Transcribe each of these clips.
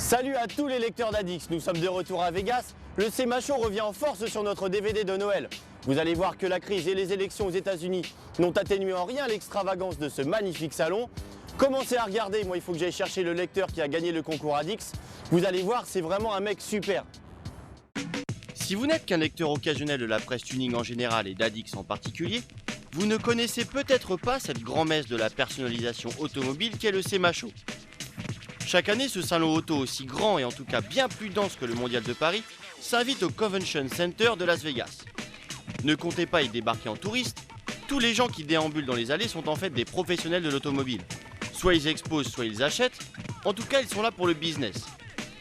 Salut à tous les lecteurs d'Addix, nous sommes de retour à Vegas. Le CMA Show revient en force sur notre DVD de Noël. Vous allez voir que la crise et les élections aux États-Unis n'ont atténué en rien l'extravagance de ce magnifique salon. Commencez à regarder, moi il faut que j'aille chercher le lecteur qui a gagné le concours Addix. Vous allez voir, c'est vraiment un mec super. Si vous n'êtes qu'un lecteur occasionnel de la presse tuning en général et d'Addix en particulier, vous ne connaissez peut-être pas cette grand-messe de la personnalisation automobile qu'est le CMA Show. Chaque année, ce salon auto aussi grand et en tout cas bien plus dense que le Mondial de Paris s'invite au Convention Center de Las Vegas. Ne comptez pas y débarquer en touriste, tous les gens qui déambulent dans les allées sont en fait des professionnels de l'automobile. Soit ils exposent, soit ils achètent, en tout cas ils sont là pour le business.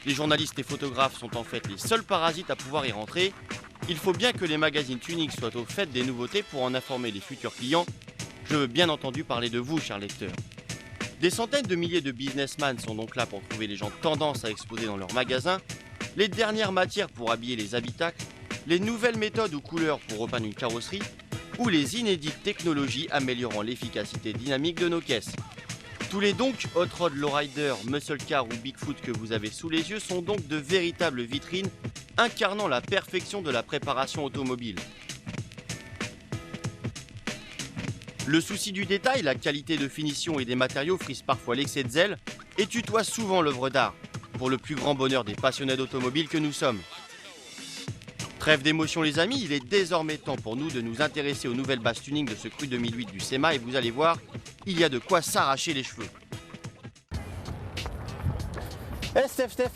Les journalistes et photographes sont en fait les seuls parasites à pouvoir y rentrer. Il faut bien que les magazines tuning soient au fait des nouveautés pour en informer les futurs clients. Je veux bien entendu parler de vous, chers lecteurs. Des centaines de milliers de businessmen sont donc là pour trouver les gens tendance à exposer dans leurs magasins, les dernières matières pour habiller les habitacles, les nouvelles méthodes ou couleurs pour repeindre une carrosserie, ou les inédites technologies améliorant l'efficacité dynamique de nos caisses. Tous les donc Hot Rod, Lowrider, Muscle Car ou Bigfoot que vous avez sous les yeux sont donc de véritables vitrines incarnant la perfection de la préparation automobile. Le souci du détail, la qualité de finition et des matériaux frise parfois l'excès de zèle et tutoie souvent l'œuvre d'art, pour le plus grand bonheur des passionnés d'automobile que nous sommes. Trêve d'émotion les amis, il est désormais temps pour nous de nous intéresser aux nouvelles bases tuning de ce cru 2008 du CMA et vous allez voir, il y a de quoi s'arracher les cheveux. Eh Steph,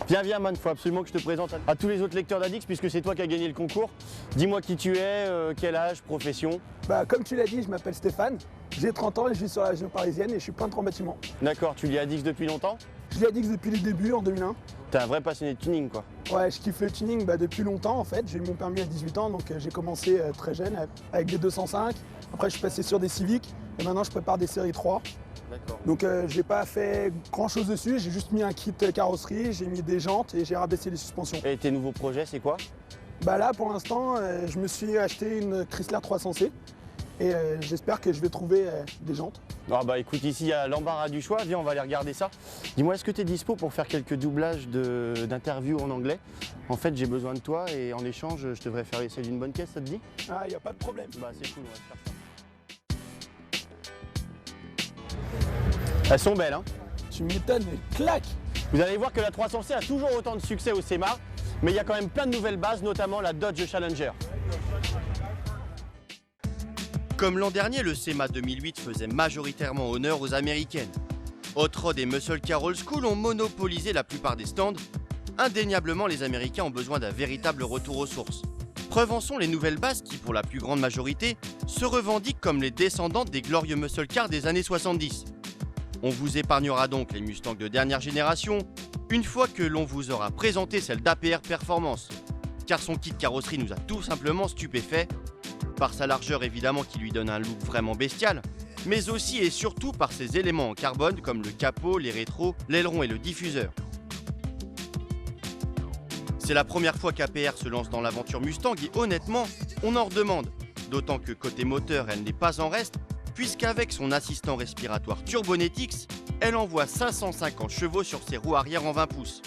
viens man, faut absolument que je te présente à tous les autres lecteurs d'Addix puisque c'est toi qui as gagné le concours. Dis-moi qui tu es, quel âge, profession. Comme tu l'as dit, je m'appelle Stéphane, j'ai 30 ans et je vis sur la région parisienne et je suis peintre en bâtiment. D'accord, tu lis Addix depuis longtemps? Je lis Addix depuis les débuts, en 2001. T'es un vrai passionné de tuning quoi. Ouais, je kiffe le tuning depuis longtemps en fait. J'ai eu mon permis à 18 ans, donc j'ai commencé très jeune avec des 205. Après je suis passé sur des Civic et maintenant je prépare des séries 3. D'accord. Donc j'ai pas fait grand chose dessus, j'ai juste mis un kit carrosserie, j'ai mis des jantes et j'ai rabaissé les suspensions. Et tes nouveaux projets c'est quoi? Là pour l'instant, je me suis acheté une Chrysler 300C et j'espère que je vais trouver des jantes. Écoute, ici il y a l'embarras du choix, viens on va aller regarder ça. Dis-moi, est-ce que tu es dispo pour faire quelques doublages d'interviews en anglais? En fait j'ai besoin de toi et en échange je devrais faire l'essai d'une bonne caisse, ça te dit? Ah, y a pas de problème. C'est cool, on va se faire ça. Elles sont belles hein? Tu m'étonnes, mais claque. Vous allez voir que la 300C a toujours autant de succès au CMA, mais il y a quand même plein de nouvelles bases, notamment la Dodge Challenger. Comme l'an dernier, le CMA 2008 faisait majoritairement honneur aux américaines. Hot Rod et Muscle Car Old School ont monopolisé la plupart des stands. Indéniablement, les Américains ont besoin d'un véritable retour aux sources. Preuve en sont les nouvelles bases qui, pour la plus grande majorité, se revendiquent comme les descendantes des glorieux Muscle Cars des années 70. On vous épargnera donc les Mustangs de dernière génération, une fois que l'on vous aura présenté celle d'APR Performance. Car son kit carrosserie nous a tout simplement stupéfait, par sa largeur évidemment qui lui donne un look vraiment bestial, mais aussi et surtout par ses éléments en carbone comme le capot, les rétros, l'aileron et le diffuseur. C'est la première fois qu'APR se lance dans l'aventure Mustang et honnêtement, on en redemande, d'autant que côté moteur elle n'est pas en reste, puisqu'avec son assistant respiratoire Turbonetics, elle envoie 550 chevaux sur ses roues arrière en 20 pouces.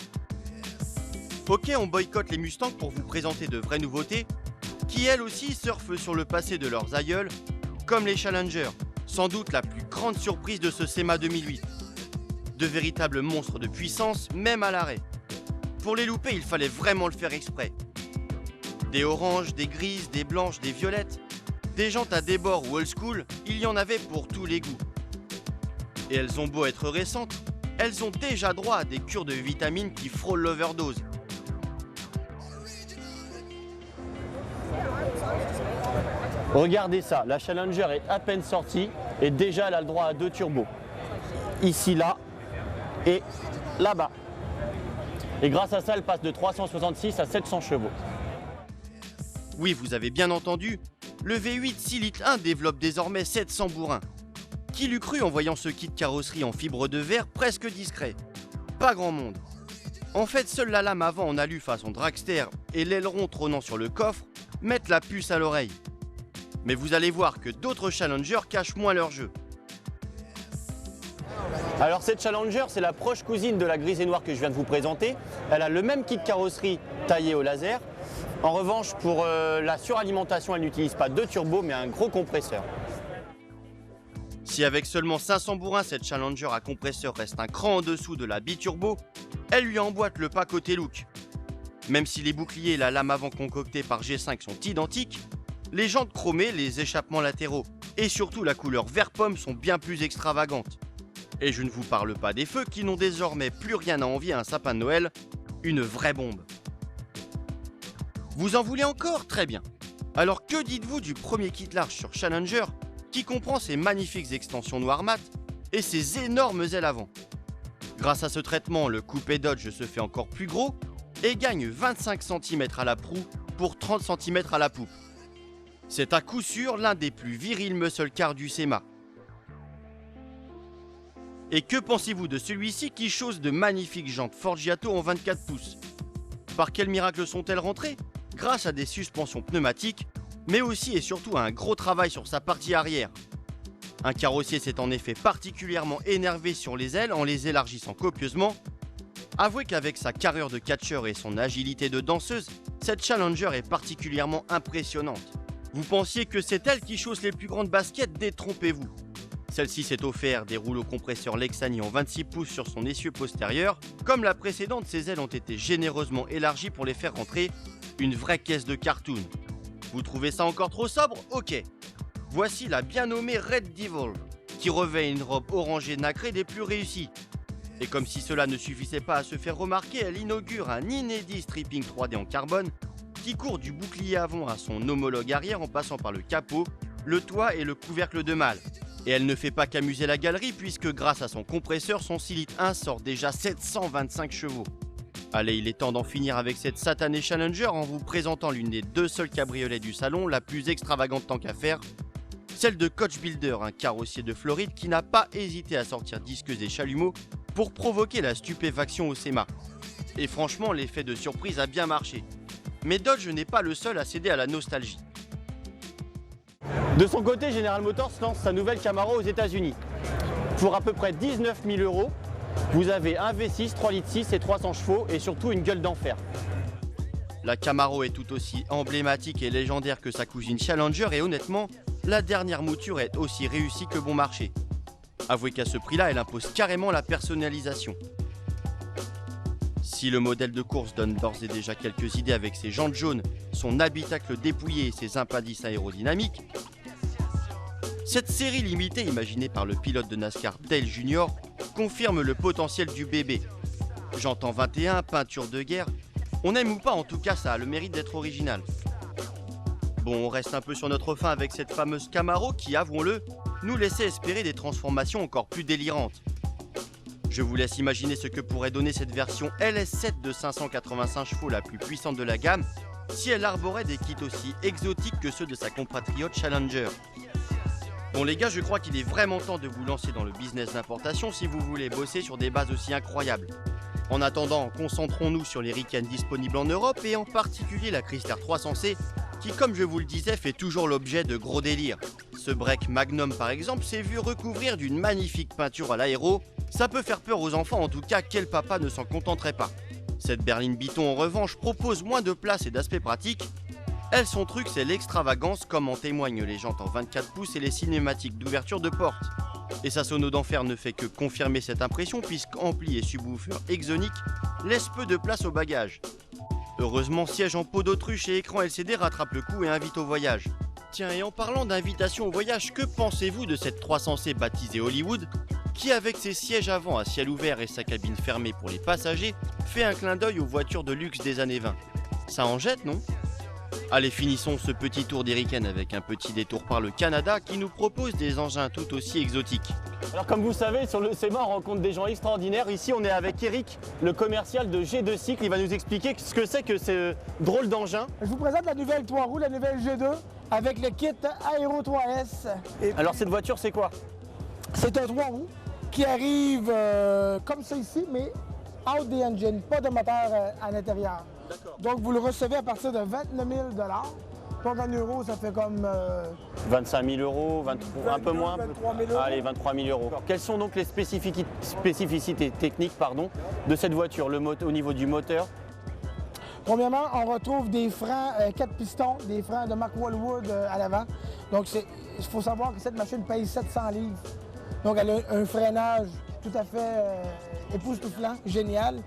Ok, on boycotte les Mustangs pour vous présenter de vraies nouveautés, qui elles aussi surfent sur le passé de leurs aïeuls, comme les Challenger, sans doute la plus grande surprise de ce CMA 2008. De véritables monstres de puissance, même à l'arrêt. Pour les louper, il fallait vraiment le faire exprès. Des oranges, des grises, des blanches, des violettes, des jantes à débord ou old school, il y en avait pour tous les goûts. Et elles ont beau être récentes, elles ont déjà droit à des cures de vitamines qui frôlent l'overdose. Regardez ça, la Challenger est à peine sortie et déjà elle a le droit à 2 turbos. Ici, là et là-bas. Et grâce à ça, elle passe de 366 à 700 chevaux. Oui, vous avez bien entendu, le V8 6 litres 1 développe désormais 700 bourrins. Qui l'eût cru en voyant ce kit carrosserie en fibre de verre presque discret? Pas grand monde. En fait, seule la lame avant en alu façon dragster et l'aileron trônant sur le coffre mettent la puce à l'oreille. Mais vous allez voir que d'autres Challengers cachent moins leur jeu. Alors cette Challenger, c'est la proche cousine de la grise et noire que je viens de vous présenter. Elle a le même kit carrosserie taillé au laser. En revanche, pour la suralimentation, elle n'utilise pas de turbo, mais un gros compresseur. Si avec seulement 500 bourrins, cette Challenger à compresseur reste un cran en dessous de la biturbo, elle lui emboîte le pas côté look. Même si les boucliers et la lame avant concoctée par G5 sont identiques, les jantes chromées, les échappements latéraux et surtout la couleur vert pomme sont bien plus extravagantes. Et je ne vous parle pas des feux qui n'ont désormais plus rien à envier à un sapin de Noël, une vraie bombe. Vous en voulez encore? Très bien. Alors que dites-vous du premier kit large sur Challenger qui comprend ces magnifiques extensions noir mat et ces énormes ailes avant? Grâce à ce traitement, le coupé Dodge se fait encore plus gros et gagne 25 cm à la proue pour 30 cm à la poupe. C'est à coup sûr l'un des plus virils muscle cars du SEMA. Et que pensez-vous de celui-ci qui chausse de magnifiques jantes Forgiato en 24 pouces? Par quel miracle sont-elles rentrées? Grâce à des suspensions pneumatiques, mais aussi et surtout à un gros travail sur sa partie arrière. Un carrossier s'est en effet particulièrement énervé sur les ailes en les élargissant copieusement. Avouez qu'avec sa carrure de catcheur et son agilité de danseuse, cette Challenger est particulièrement impressionnante. Vous pensiez que c'est elle qui chausse les plus grandes baskets? Détrompez-vous. Celle-ci s'est offert des rouleaux compresseurs Lexani en 26 pouces sur son essieu postérieur. Comme la précédente, ses ailes ont été généreusement élargies pour les faire rentrer une vraie caisse de cartoon. Vous trouvez ça encore trop sobre? Ok. Voici la bien nommée Red Devil, qui revêt une robe orangée nacrée des plus réussies. Et comme si cela ne suffisait pas à se faire remarquer, elle inaugure un inédit stripping 3D en carbone qui court du bouclier avant à son homologue arrière en passant par le capot, le toit et le couvercle de malle. Et elle ne fait pas qu'amuser la galerie puisque grâce à son compresseur, son 6 litres 1 sort déjà 725 chevaux. Allez, il est temps d'en finir avec cette satanée Challenger en vous présentant l'une des deux seules cabriolets du salon, la plus extravagante tant qu'à faire, celle de Coach Builder, un carrossier de Floride qui n'a pas hésité à sortir disqueuse et chalumeau pour provoquer la stupéfaction au SEMA. Et franchement, l'effet de surprise a bien marché. Mais Dodge n'est pas le seul à céder à la nostalgie. De son côté, General Motors lance sa nouvelle Camaro aux États-Unis. Pour à peu près 19 000 €, vous avez un V6, 3 litres 6 et 300 chevaux et surtout une gueule d'enfer. La Camaro est tout aussi emblématique et légendaire que sa cousine Challenger et honnêtement, la dernière mouture est aussi réussie que bon marché. Avouez qu'à ce prix-là, elle impose carrément la personnalisation. Si le modèle de course donne d'ores et déjà quelques idées avec ses jantes jaunes, son habitacle dépouillé et ses impendices aérodynamiques, cette série limitée imaginée par le pilote de NASCAR Dale Jr. confirme le potentiel du bébé. Jantes en 21, peinture de guerre, on aime ou pas, en tout cas ça a le mérite d'être original. Bon, on reste un peu sur notre faim avec cette fameuse Camaro qui, avouons-le, nous laissait espérer des transformations encore plus délirantes. Je vous laisse imaginer ce que pourrait donner cette version LS7 de 585 chevaux la plus puissante de la gamme si elle arborait des kits aussi exotiques que ceux de sa compatriote Challenger. Bon les gars, je crois qu'il est vraiment temps de vous lancer dans le business d'importation si vous voulez bosser sur des bases aussi incroyables. En attendant, concentrons-nous sur les Rican disponibles en Europe et en particulier la Chrysler 300C qui, comme je vous le disais, fait toujours l'objet de gros délires. Ce break Magnum par exemple s'est vu recouvrir d'une magnifique peinture à l'aéro. Ça peut faire peur aux enfants, en tout cas quel papa ne s'en contenterait pas. Cette berline Biton en revanche propose moins de place et d'aspect pratique. Elle, son truc, c'est l'extravagance comme en témoignent les jantes en 24 pouces et les cinématiques d'ouverture de porte. Et sa sono d'enfer ne fait que confirmer cette impression puisqu'ampli et subwoofer exonique laisse peu de place au bagage. Heureusement, siège en peau d'autruche et écran LCD rattrape le coup et invite au voyage. Tiens, et en parlant d'invitation au voyage, que pensez-vous de cette 300C baptisée Hollywood qui, avec ses sièges avant à ciel ouvert et sa cabine fermée pour les passagers, fait un clin d'œil aux voitures de luxe des années 20? Ça en jette, non? Allez, finissons ce petit tour d'Héricaine avec un petit détour par le Canada qui nous propose des engins tout aussi exotiques. Alors comme vous savez, sur le SEMA, on rencontre des gens extraordinaires. Ici, on est avec Eric, le commercial de G2 Cycle. Il va nous expliquer ce que c'est que ce drôle d'engin. Je vous présente la nouvelle 3 roues, la nouvelle G2, avec le kit Aero 3S. Alors cette voiture, c'est quoi? C'est un 3 roues qui arrive comme ça ici, mais out the engine, pas de moteur à l'intérieur. Donc vous le recevez à partir de 29 000 $. Donc en euros, ça fait comme 25 000 euros, un peu moins. 23 000 euros. Allez, 23 000 euros. Quelles sont donc les spécificités techniques de cette voiture au niveau du moteur? Premièrement, on retrouve des freins 4 pistons, des freins de Mark Wallwood à l'avant. Donc, il faut savoir que cette machine pèse 700 livres. Donc, elle a un freinage tout à fait époustouflant, génial.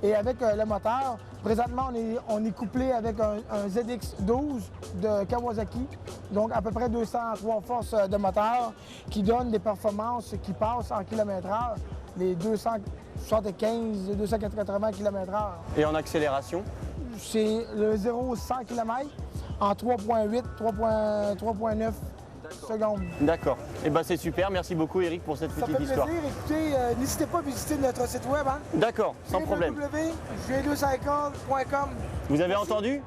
Et avec le moteur, présentement, on est couplé avec un ZX12 de Kawasaki, donc à peu près 203 forces de moteur, qui donne des performances qui passent en km/h, les 275, 280 km/h. Et en accélération? C'est le 0-100 km en 3.8, 3.9 secondes. D'accord. Et ben c'est super. Merci beaucoup Eric pour cette petite histoire. Ça fait plaisir. Écoutez, n'hésitez pas à visiter notre site web. Hein? D'accord, sans problème. www.g2cycle.com. Vous avez entendu?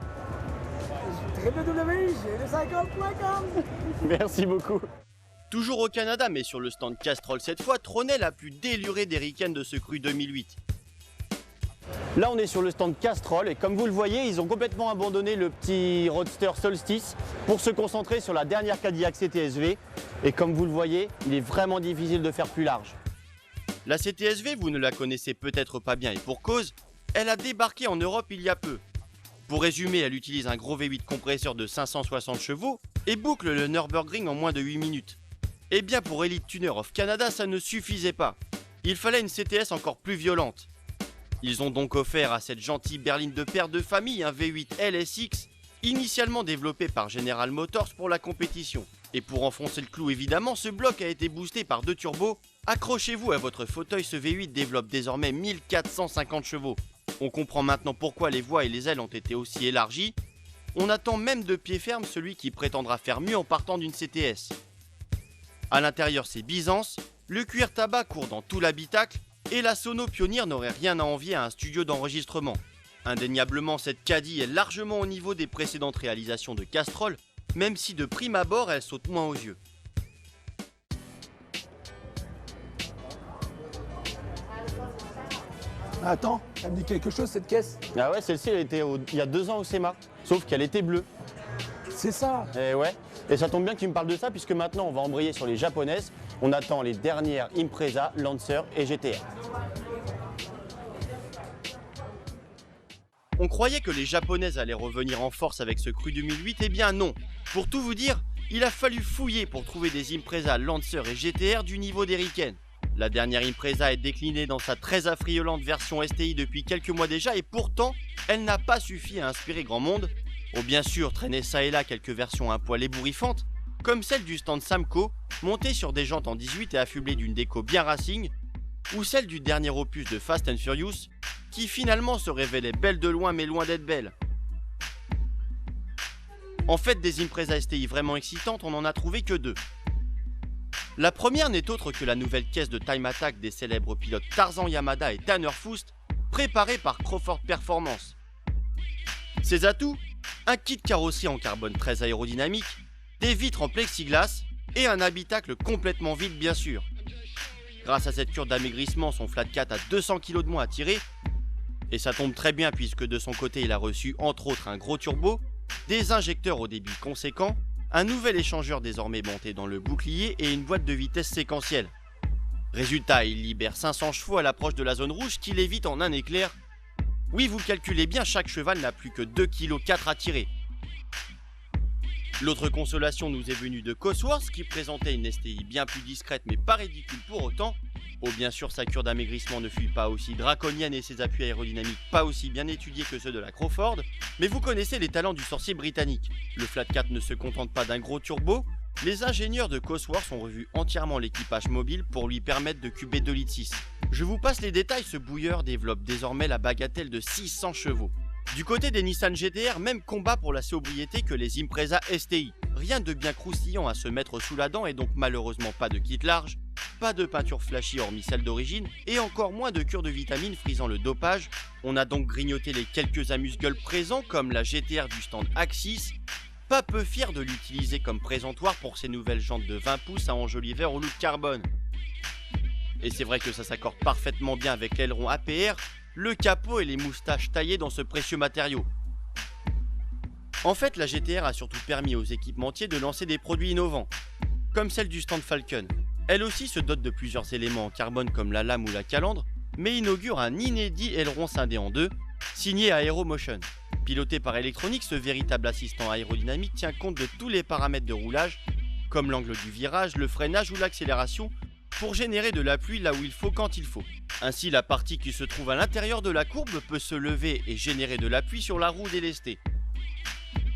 www.g2cycle.com. Merci beaucoup. Toujours au Canada, mais sur le stand Castrol cette fois, trônait la plus délurée des ricaines de ce cru 2008. Là, on est sur le stand Castrol et comme vous le voyez, ils ont complètement abandonné le petit Roadster Solstice pour se concentrer sur la dernière Cadillac CTSV. Et comme vous le voyez, il est vraiment difficile de faire plus large. La CTSV, vous ne la connaissez peut-être pas bien et pour cause, elle a débarqué en Europe il y a peu. Pour résumer, elle utilise un gros V8 compresseur de 560 chevaux et boucle le Nürburgring en moins de 8 minutes. Et bien pour Elite Tuner of Canada, ça ne suffisait pas. Il fallait une CTS encore plus violente. Ils ont donc offert à cette gentille berline de père de famille un V8 LSX, initialement développé par General Motors pour la compétition. Et pour enfoncer le clou évidemment, ce bloc a été boosté par 2 turbos. Accrochez-vous à votre fauteuil, ce V8 développe désormais 1450 chevaux. On comprend maintenant pourquoi les voies et les ailes ont été aussi élargies. On attend même de pied ferme celui qui prétendra faire mieux en partant d'une CTS. À l'intérieur c'est Byzance, le cuir tabac court dans tout l'habitacle, et la Sono Pioneer n'aurait rien à envier à un studio d'enregistrement. Indéniablement, cette Caddy est largement au niveau des précédentes réalisations de Castrol, même si de prime abord, elle saute moins aux yeux. Attends, ça me dit quelque chose cette caisse? Ah ouais, celle-ci, elle était il y a 2 ans au SEMA, sauf qu'elle était bleue. C'est ça. Et ouais, et ça tombe bien que tu me parles de ça, puisque maintenant, on va embrayer sur les japonaises. On attend les dernières Impreza, Lancer et GTR. On croyait que les japonaises allaient revenir en force avec ce cru 2008, eh bien non. Pour tout vous dire, il a fallu fouiller pour trouver des Impreza, Lancer et GTR du niveau des Riken. La dernière Impreza est déclinée dans sa très affriolante version STI depuis quelques mois déjà et pourtant, elle n'a pas suffi à inspirer grand monde. Oh bien sûr, traîner ça et là quelques versions un poil ébouriffantes, comme celle du stand Samco, montée sur des jantes en 18 et affublée d'une déco bien racing, ou celle du dernier opus de Fast and Furious, qui finalement se révélait belle de loin mais loin d'être belle. En fait, des Impreza STI vraiment excitantes, on n'en a trouvé que 2. La première n'est autre que la nouvelle caisse de Time Attack des célèbres pilotes Tarzan Yamada et Tanner Foust, préparée par Crawford Performance. Ses atouts, un kit carrosserie en carbone très aérodynamique, des vitres en plexiglas et un habitacle complètement vide bien sûr. Grâce à cette cure d'amaigrissement, son Flat 4 a 200 kg de moins à tirer, et ça tombe très bien puisque de son côté il a reçu entre autres un gros turbo, des injecteurs au débit conséquent, un nouvel échangeur désormais monté dans le bouclier et une boîte de vitesse séquentielle. Résultat, il libère 500 chevaux à l'approche de la zone rouge qui l'évite en un éclair. Oui, vous calculez bien, chaque cheval n'a plus que 2,4 kg à tirer. L'autre consolation nous est venue de Cosworth qui présentait une STI bien plus discrète mais pas ridicule pour autant. Oh bien sûr, sa cure d'amaigrissement ne fut pas aussi draconienne et ses appuis aérodynamiques pas aussi bien étudiés que ceux de la Crawford, mais vous connaissez les talents du sorcier britannique. Le Flat 4 ne se contente pas d'un gros turbo, les ingénieurs de Cosworth ont revu entièrement l'équipage mobile pour lui permettre de cuber 2,6 litres. Je vous passe les détails, ce bouilleur développe désormais la bagatelle de 600 chevaux. Du côté des Nissan GTR, même combat pour la sobriété que les Impreza STI. Rien de bien croustillant à se mettre sous la dent et donc malheureusement pas de kit large, pas de peinture flashy hormis celle d'origine et encore moins de cure de vitamines frisant le dopage. On a donc grignoté les quelques amuse-gueules présents comme la GTR du stand Axis, pas peu fier de l'utiliser comme présentoir pour ses nouvelles jantes de 20 pouces à enjoliver au look carbone. Et c'est vrai que ça s'accorde parfaitement bien avec l'aileron APR, le capot et les moustaches taillées dans ce précieux matériau. En fait, la GTR a surtout permis aux équipementiers de lancer des produits innovants, comme celle du stand Falcon. Elle aussi se dote de plusieurs éléments en carbone comme la lame ou la calandre, mais inaugure un inédit aileron scindé en deux, signé Aeromotion. Piloté par électronique, ce véritable assistant aérodynamique tient compte de tous les paramètres de roulage, comme l'angle du virage, le freinage ou l'accélération, pour générer de l'appui là où il faut quand il faut. Ainsi, la partie qui se trouve à l'intérieur de la courbe peut se lever et générer de l'appui sur la roue délestée.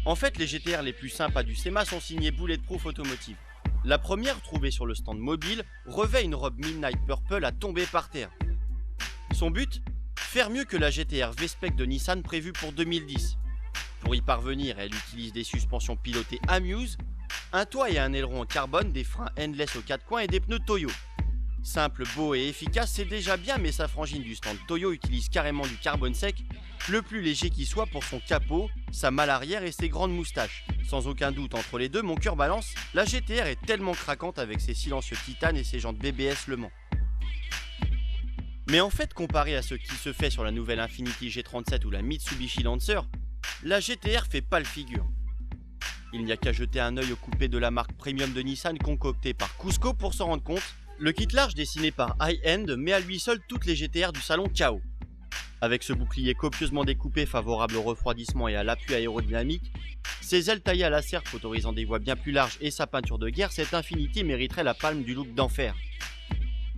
En fait, les GTR les plus sympas du SEMA sont signés Bulletproof Automotive. La première, trouvée sur le stand mobile, revêt une robe Midnight Purple à tomber par terre. Son but ? Faire mieux que la GTR V-Spec de Nissan prévue pour 2010. Pour y parvenir, elle utilise des suspensions pilotées Amuse, un toit et un aileron en carbone, des freins Endless aux 4 coins et des pneus Toyo. Simple, beau et efficace, c'est déjà bien, mais sa frangine du stand Toyo utilise carrément du carbone sec, le plus léger qui soit pour son capot, sa malle arrière et ses grandes moustaches. Sans aucun doute entre les deux, mon cœur balance, la GTR est tellement craquante avec ses silencieux titane et ses jantes BBS Le Mans. Mais en fait, comparé à ce qui se fait sur la nouvelle Infiniti G37 ou la Mitsubishi Lancer, la GTR fait pas le figure. Il n'y a qu'à jeter un œil au coupé de la marque premium de Nissan concocté par Cusco pour s'en rendre compte. Le kit large dessiné par High-End met à lui seul toutes les GTR du salon KO. Avec ce bouclier copieusement découpé favorable au refroidissement et à l'appui aérodynamique, ses ailes taillées à la serpe autorisant des voies bien plus larges et sa peinture de guerre, cette Infiniti mériterait la palme du look d'enfer.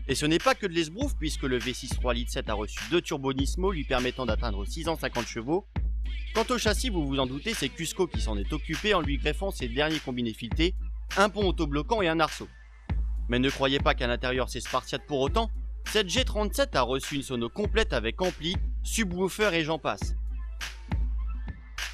Et ce n'est pas que de l'esbrouf puisque le V6 3 litres 7 a reçu 2 turbos Nismo lui permettant d'atteindre 650 chevaux. Quant au châssis, vous vous en doutez, c'est Cusco qui s'en est occupé en lui greffant ses derniers combinés filetés, un pont autobloquant et un arceau. Mais ne croyez pas qu'à l'intérieur c'est spartiate pour autant, cette G37 a reçu une sono complète avec ampli, subwoofer et j'en passe.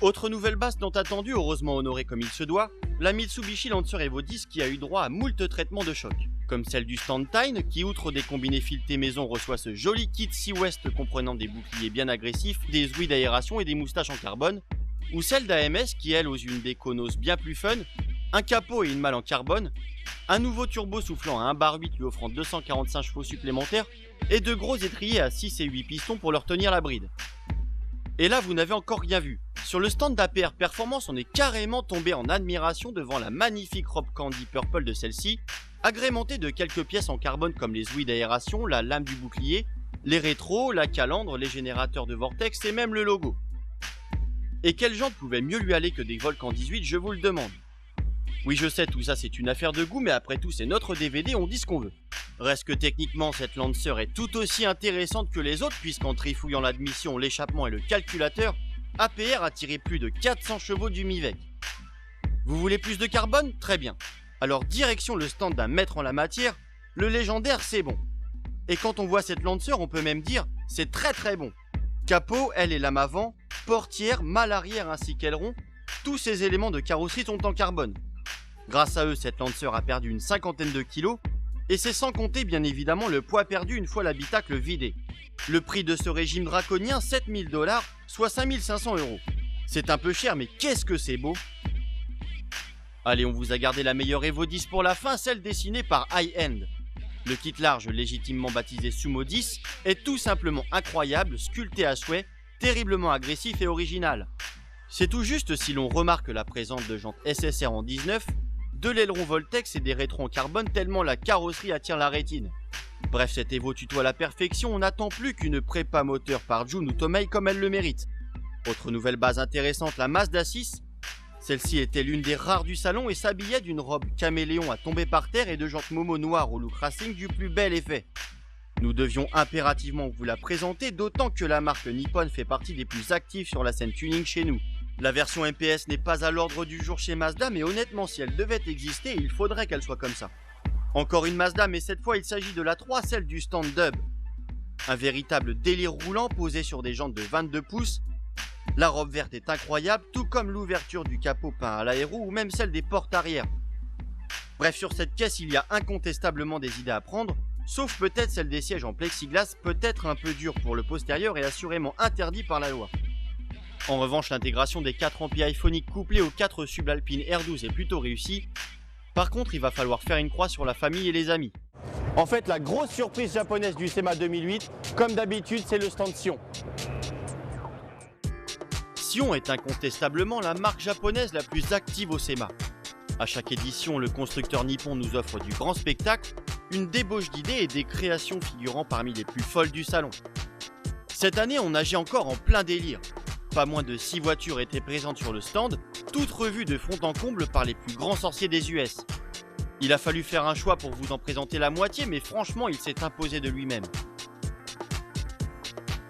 Autre nouvelle basse tant attendue, heureusement honorée comme il se doit, la Mitsubishi Lancer Evo 10 qui a eu droit à moult traitements de choc. Comme celle du stand Tyne qui outre des combinés filetés maison reçoit ce joli kit Sea West comprenant des boucliers bien agressifs, des ouïes d'aération et des moustaches en carbone, ou celle d'AMS qui elle ose une déconos bien plus fun, un capot et une malle en carbone, un nouveau turbo soufflant à 1,8 lui offrant 245 chevaux supplémentaires et de gros étriers à 6 et 8 pistons pour leur tenir la bride. Et là vous n'avez encore rien vu. Sur le stand d'APR Performance, on est carrément tombé en admiration devant la magnifique robe Candy Purple de celle-ci, agrémentée de quelques pièces en carbone comme les ouïes d'aération, la lame du bouclier, les rétros, la calandre, les générateurs de vortex et même le logo. Et quelle jante pouvait mieux lui aller que des Volcan 18, je vous le demande. Oui je sais, tout ça c'est une affaire de goût, mais après tout c'est notre DVD, on dit ce qu'on veut. Reste que techniquement cette Lancer est tout aussi intéressante que les autres puisqu'en trifouillant l'admission, l'échappement et le calculateur, APR a tiré plus de 400 chevaux du Mivec. Vous voulez plus de carbone ? Très bien. Alors direction le stand d'un maître en la matière, le légendaire c'est bon. Et quand on voit cette Lancer, on peut même dire c'est très très bon. Capot, aile et lame avant, portière, malle arrière ainsi qu'aileron, tous ces éléments de carrosserie sont en carbone. Grâce à eux, cette Lancer a perdu une cinquantaine de kilos, et c'est sans compter bien évidemment le poids perdu une fois l'habitacle vidé. Le prix de ce régime draconien, 7 000 $, soit 5 500 €. C'est un peu cher, mais qu'est-ce que c'est beau! Allez, on vous a gardé la meilleure Evo 10 pour la fin, celle dessinée par High-End. Le kit large, légitimement baptisé Sumo 10, est tout simplement incroyable, sculpté à souhait, terriblement agressif et original. C'est tout juste si l'on remarque la présence de jantes SSR en 19, de l'aileron Voltex et des rétros en carbone tellement la carrosserie attire la rétine. Bref, cette Evo tutoie la perfection, on n'attend plus qu'une prépa moteur par Jun ou Tomei comme elle le mérite. Autre nouvelle base intéressante, la Mazda 6. Celle-ci était l'une des rares du salon et s'habillait d'une robe caméléon à tomber par terre et de jantes Momo noires au look racing du plus bel effet. Nous devions impérativement vous la présenter, d'autant que la marque Nippon fait partie des plus actives sur la scène tuning chez nous. La version MPS n'est pas à l'ordre du jour chez Mazda, mais honnêtement si elle devait exister, il faudrait qu'elle soit comme ça. Encore une Mazda, mais cette fois il s'agit de la 3, celle du stand Dub. Un véritable délire roulant posé sur des jantes de 22 pouces. La robe verte est incroyable, tout comme l'ouverture du capot peint à l'aéro ou même celle des portes arrière. Bref, sur cette caisse, il y a incontestablement des idées à prendre, sauf peut-être celle des sièges en plexiglas, peut-être un peu dur pour le postérieur et assurément interdit par la loi. En revanche, l'intégration des 4 amplis iPhoniques couplés aux 4 subalpines R12 est plutôt réussie. Par contre, il va falloir faire une croix sur la famille et les amis. En fait, la grosse surprise japonaise du SEMA 2008, comme d'habitude, c'est le stand Sion. Sion est incontestablement la marque japonaise la plus active au SEMA. À chaque édition, le constructeur nippon nous offre du grand spectacle, une débauche d'idées et des créations figurant parmi les plus folles du salon. Cette année, on nageait encore en plein délire. Pas moins de 6 voitures étaient présentes sur le stand, toutes revues de fond en comble par les plus grands sorciers des US. Il a fallu faire un choix pour vous en présenter la moitié, mais franchement, il s'est imposé de lui-même.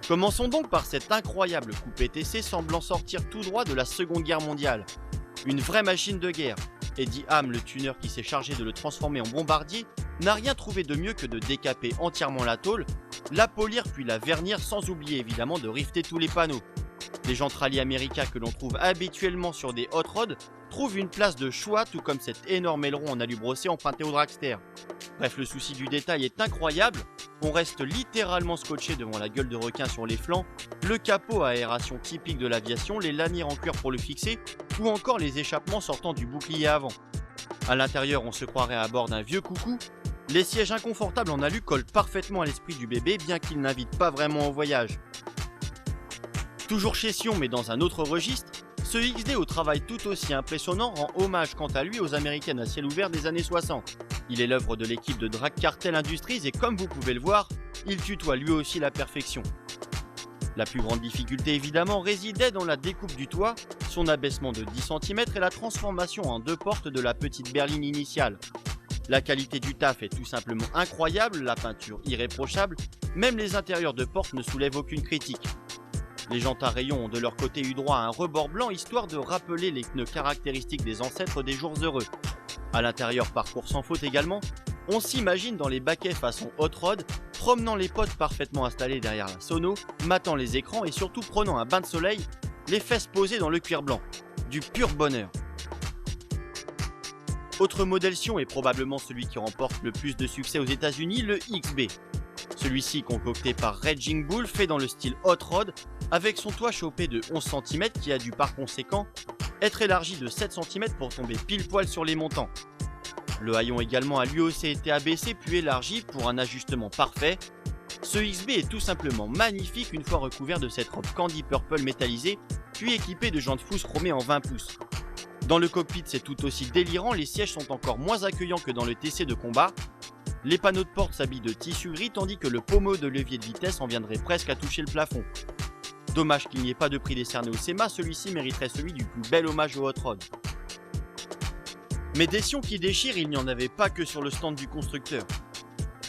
Commençons donc par cette incroyable coupé TC semblant sortir tout droit de la Seconde Guerre mondiale. Une vraie machine de guerre. Eddie Ham, le tuner qui s'est chargé de le transformer en bombardier, n'a rien trouvé de mieux que de décaper entièrement la tôle, la polir puis la vernir sans oublier évidemment de rifter tous les panneaux. Les jantes Rally America que l'on trouve habituellement sur des hot rods trouvent une place de choix, tout comme cet énorme aileron en alu brossé emprunté au dragster. Bref, le souci du détail est incroyable, on reste littéralement scotché devant la gueule de requin sur les flancs, le capot à aération typique de l'aviation, les lanières en cuir pour le fixer, ou encore les échappements sortant du bouclier avant. À l'intérieur, on se croirait à bord d'un vieux coucou. Les sièges inconfortables en alu collent parfaitement à l'esprit du bébé, bien qu'ils n'invitent pas vraiment au voyage. Toujours chez Sion, mais dans un autre registre, ce XD au travail tout aussi impressionnant rend hommage quant à lui aux américaines à ciel ouvert des années 60. Il est l'œuvre de l'équipe de Drag Cartel Industries et comme vous pouvez le voir, il tutoie lui aussi la perfection. La plus grande difficulté évidemment résidait dans la découpe du toit, son abaissement de 10 cm et la transformation en 2 portes de la petite berline initiale. La qualité du taf est tout simplement incroyable, la peinture irréprochable, même les intérieurs de portes ne soulèvent aucune critique. Les jantes à rayons ont de leur côté eu droit à un rebord blanc histoire de rappeler les pneus caractéristiques des ancêtres des jours heureux. À l'intérieur, parcours sans faute également, on s'imagine dans les baquets façon hot rod, promenant les potes parfaitement installés derrière la sono, matant les écrans et surtout prenant un bain de soleil, les fesses posées dans le cuir blanc. Du pur bonheur. Autre modèle Sion et probablement celui qui remporte le plus de succès aux États-Unis, le XB. Celui-ci, concocté par Raging Bull, fait dans le style hot rod, avec son toit chopé de 11 cm qui a dû par conséquent être élargi de 7 cm pour tomber pile poil sur les montants. Le haillon également a lui aussi été abaissé puis élargi pour un ajustement parfait. Ce XB est tout simplement magnifique une fois recouvert de cette robe candy purple métallisée, puis équipé de jantes fousses chromées en 20 pouces. Dans le cockpit, c'est tout aussi délirant, les sièges sont encore moins accueillants que dans le TC de combat. Les panneaux de porte s'habillent de tissu gris tandis que le pommeau de levier de vitesse en viendrait presque à toucher le plafond. Dommage qu'il n'y ait pas de prix décerné au SEMA, celui-ci mériterait celui du plus bel hommage au hot rod. Mais des Sion qui déchirent, il n'y en avait pas que sur le stand du constructeur.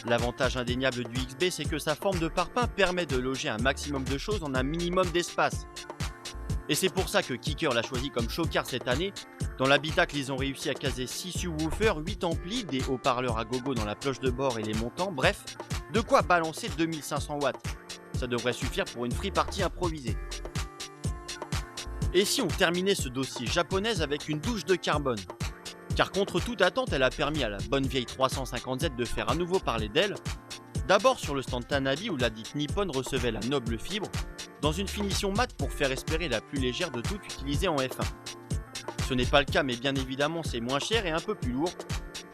L'avantage indéniable du XB, c'est que sa forme de parpaing permet de loger un maximum de choses en un minimum d'espace. Et c'est pour ça que Kicker l'a choisi comme showcar cette année. Dans l'habitacle, ils ont réussi à caser 6 subwoofers, 8 amplis, des haut-parleurs à gogo dans la cloche de bord et les montants, bref, de quoi balancer 2500 watts. Ça devrait suffire pour une free party improvisée. Et si on terminait ce dossier japonaise avec une douche de carbone? Car contre toute attente, elle a permis à la bonne vieille 350Z de faire à nouveau parler d'elle. D'abord sur le stand Tanabe où la dite Nippon recevait la noble fibre, dans une finition mate pour faire espérer la plus légère de toutes utilisée en F1. Ce n'est pas le cas mais bien évidemment c'est moins cher et un peu plus lourd.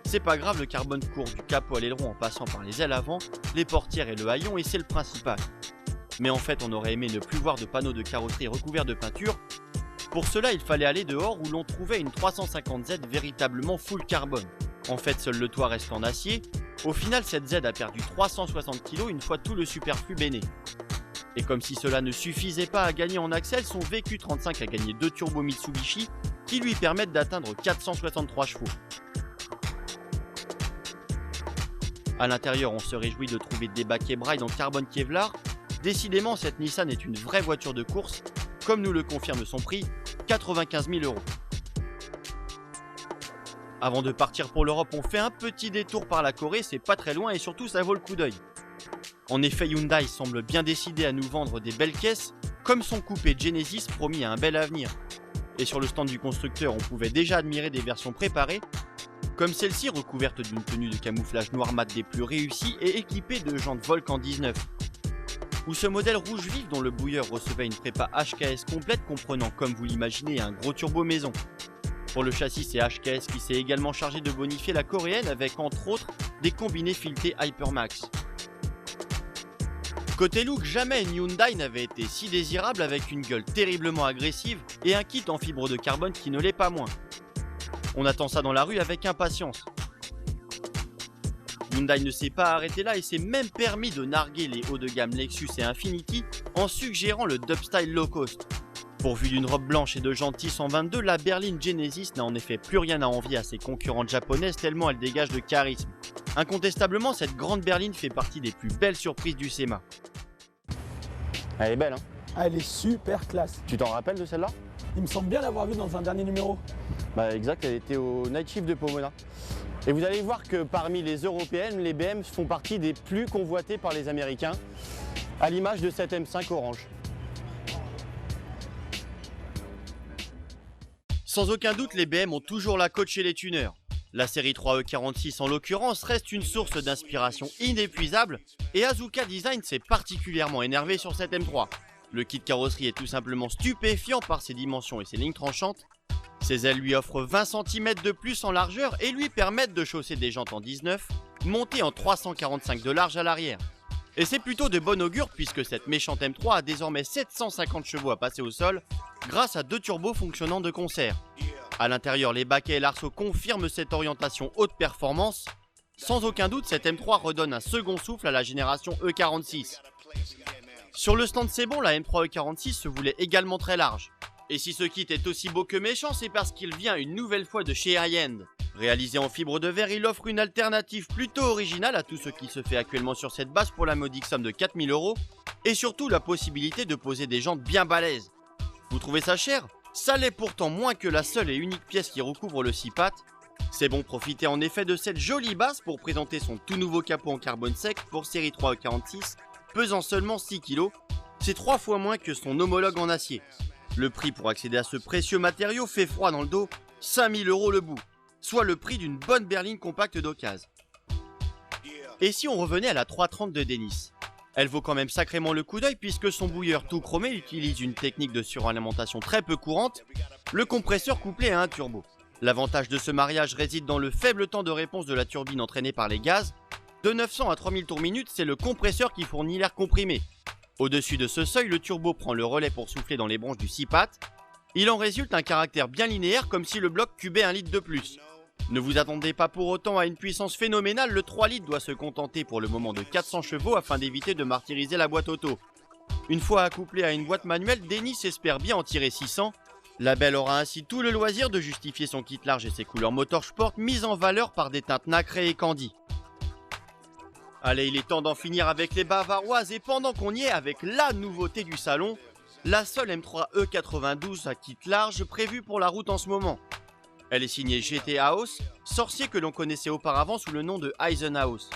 C'est pas grave, le carbone court du capot à l'aileron en passant par les ailes avant, les portières et le haillon et c'est le principal. Mais en fait on aurait aimé ne plus voir de panneaux de carrosserie recouverts de peinture. Pour cela il fallait aller dehors où l'on trouvait une 350Z véritablement full carbone. En fait seul le toit reste en acier. Au final cette Z a perdu 360 kg une fois tout le superflu béné. Et comme si cela ne suffisait pas à gagner en axle, son VQ35 a gagné 2 turbos Mitsubishi qui lui permettent d'atteindre 463 chevaux. A l'intérieur, on se réjouit de trouver des baquets braille en carbone Kevlar. Décidément, cette Nissan est une vraie voiture de course, comme nous le confirme son prix, 95 000 €. Avant de partir pour l'Europe, on fait un petit détour par la Corée, c'est pas très loin et surtout ça vaut le coup d'œil. En effet, Hyundai semble bien décidé à nous vendre des belles caisses, comme son coupé Genesis promis à un bel avenir. Et sur le stand du constructeur, on pouvait déjà admirer des versions préparées, comme celle-ci recouverte d'une tenue de camouflage noir mat des plus réussies et équipée de jantes Volcan 19. Ou ce modèle rouge vif dont le bouilleur recevait une prépa HKS complète comprenant, comme vous l'imaginez, un gros turbo maison. Pour le châssis, c'est HKS qui s'est également chargé de bonifier la coréenne avec entre autres des combinés filetés Hypermax. Côté look, jamais une Hyundai n'avait été si désirable avec une gueule terriblement agressive et un kit en fibre de carbone qui ne l'est pas moins. On attend ça dans la rue avec impatience. Hyundai ne s'est pas arrêté là et s'est même permis de narguer les hauts de gamme Lexus et Infiniti en suggérant le dubstyle low cost. Pourvue d'une robe blanche et de jantes 122, la berline Genesis n'a en effet plus rien à envier à ses concurrentes japonaises tellement elle dégage de charisme. Incontestablement, cette grande berline fait partie des plus belles surprises du SEMA. Elle est belle, hein? Ah, elle est super classe. Tu t'en rappelles de celle-là? Il me semble bien l'avoir vue dans un dernier numéro. Bah exact, elle était au Night Shift de Pomona. Et vous allez voir que parmi les européennes, les BM font partie des plus convoitées par les Américains, à l'image de cette M5 orange. Sans aucun doute, les BM ont toujours la cote chez les tuners. La série 3E46 en l'occurrence reste une source d'inspiration inépuisable et Azuka Design s'est particulièrement énervé sur cette M3. Le kit carrosserie est tout simplement stupéfiant par ses dimensions et ses lignes tranchantes. Ses ailes lui offrent 20 cm de plus en largeur et lui permettent de chausser des jantes en 19, montées en 345 de large à l'arrière. Et c'est plutôt de bon augure puisque cette méchante M3 a désormais 750 chevaux à passer au sol grâce à deux turbos fonctionnant de concert. A l'intérieur, les baquets et l'arceau confirment cette orientation haute performance. Sans aucun doute, cette M3 redonne un second souffle à la génération E46. Sur le stand c'est bon, la M3 E46 se voulait également très large. Et si ce kit est aussi beau que méchant, c'est parce qu'il vient une nouvelle fois de chez High-End. Réalisé en fibre de verre, il offre une alternative plutôt originale à tout ce qui se fait actuellement sur cette base pour la modique somme de 4000 €. Et surtout la possibilité de poser des jantes bien balèzes. Vous trouvez ça cher? Ça l'est pourtant moins que la seule et unique pièce qui recouvre le 6 pattes. C'est bon, profiter en effet de cette jolie base pour présenter son tout nouveau capot en carbone sec pour série 3E46, pesant seulement 6 kg. C'est 3 fois moins que son homologue en acier. Le prix pour accéder à ce précieux matériau fait froid dans le dos, 5000 € le bout, soit le prix d'une bonne berline compacte d'occasion. Et si on revenait à la 330 de Dennis? Elle vaut quand même sacrément le coup d'œil puisque son bouilleur tout chromé utilise une technique de suralimentation très peu courante, le compresseur couplé à un turbo. L'avantage de ce mariage réside dans le faible temps de réponse de la turbine entraînée par les gaz. De 900 à 3000 tours minute, c'est le compresseur qui fournit l'air comprimé. Au-dessus de ce seuil, le turbo prend le relais pour souffler dans les branches du 6 pattes. Il en résulte un caractère bien linéaire comme si le bloc cubait 1 litre de plus. Ne vous attendez pas pour autant à une puissance phénoménale, le 3 litres doit se contenter pour le moment de 400 chevaux afin d'éviter de martyriser la boîte auto. Une fois accouplée à une boîte manuelle, Dennis espère bien en tirer 600. La belle aura ainsi tout le loisir de justifier son kit large et ses couleurs motorsport mises en valeur par des teintes nacrées et candy. Allez, il est temps d'en finir avec les bavaroises et pendant qu'on y est avec la nouveauté du salon, la seule M3 E92 à kit large prévue pour la route en ce moment. Elle est signée GT House, sorcier que l'on connaissait auparavant sous le nom de Eisenhouse.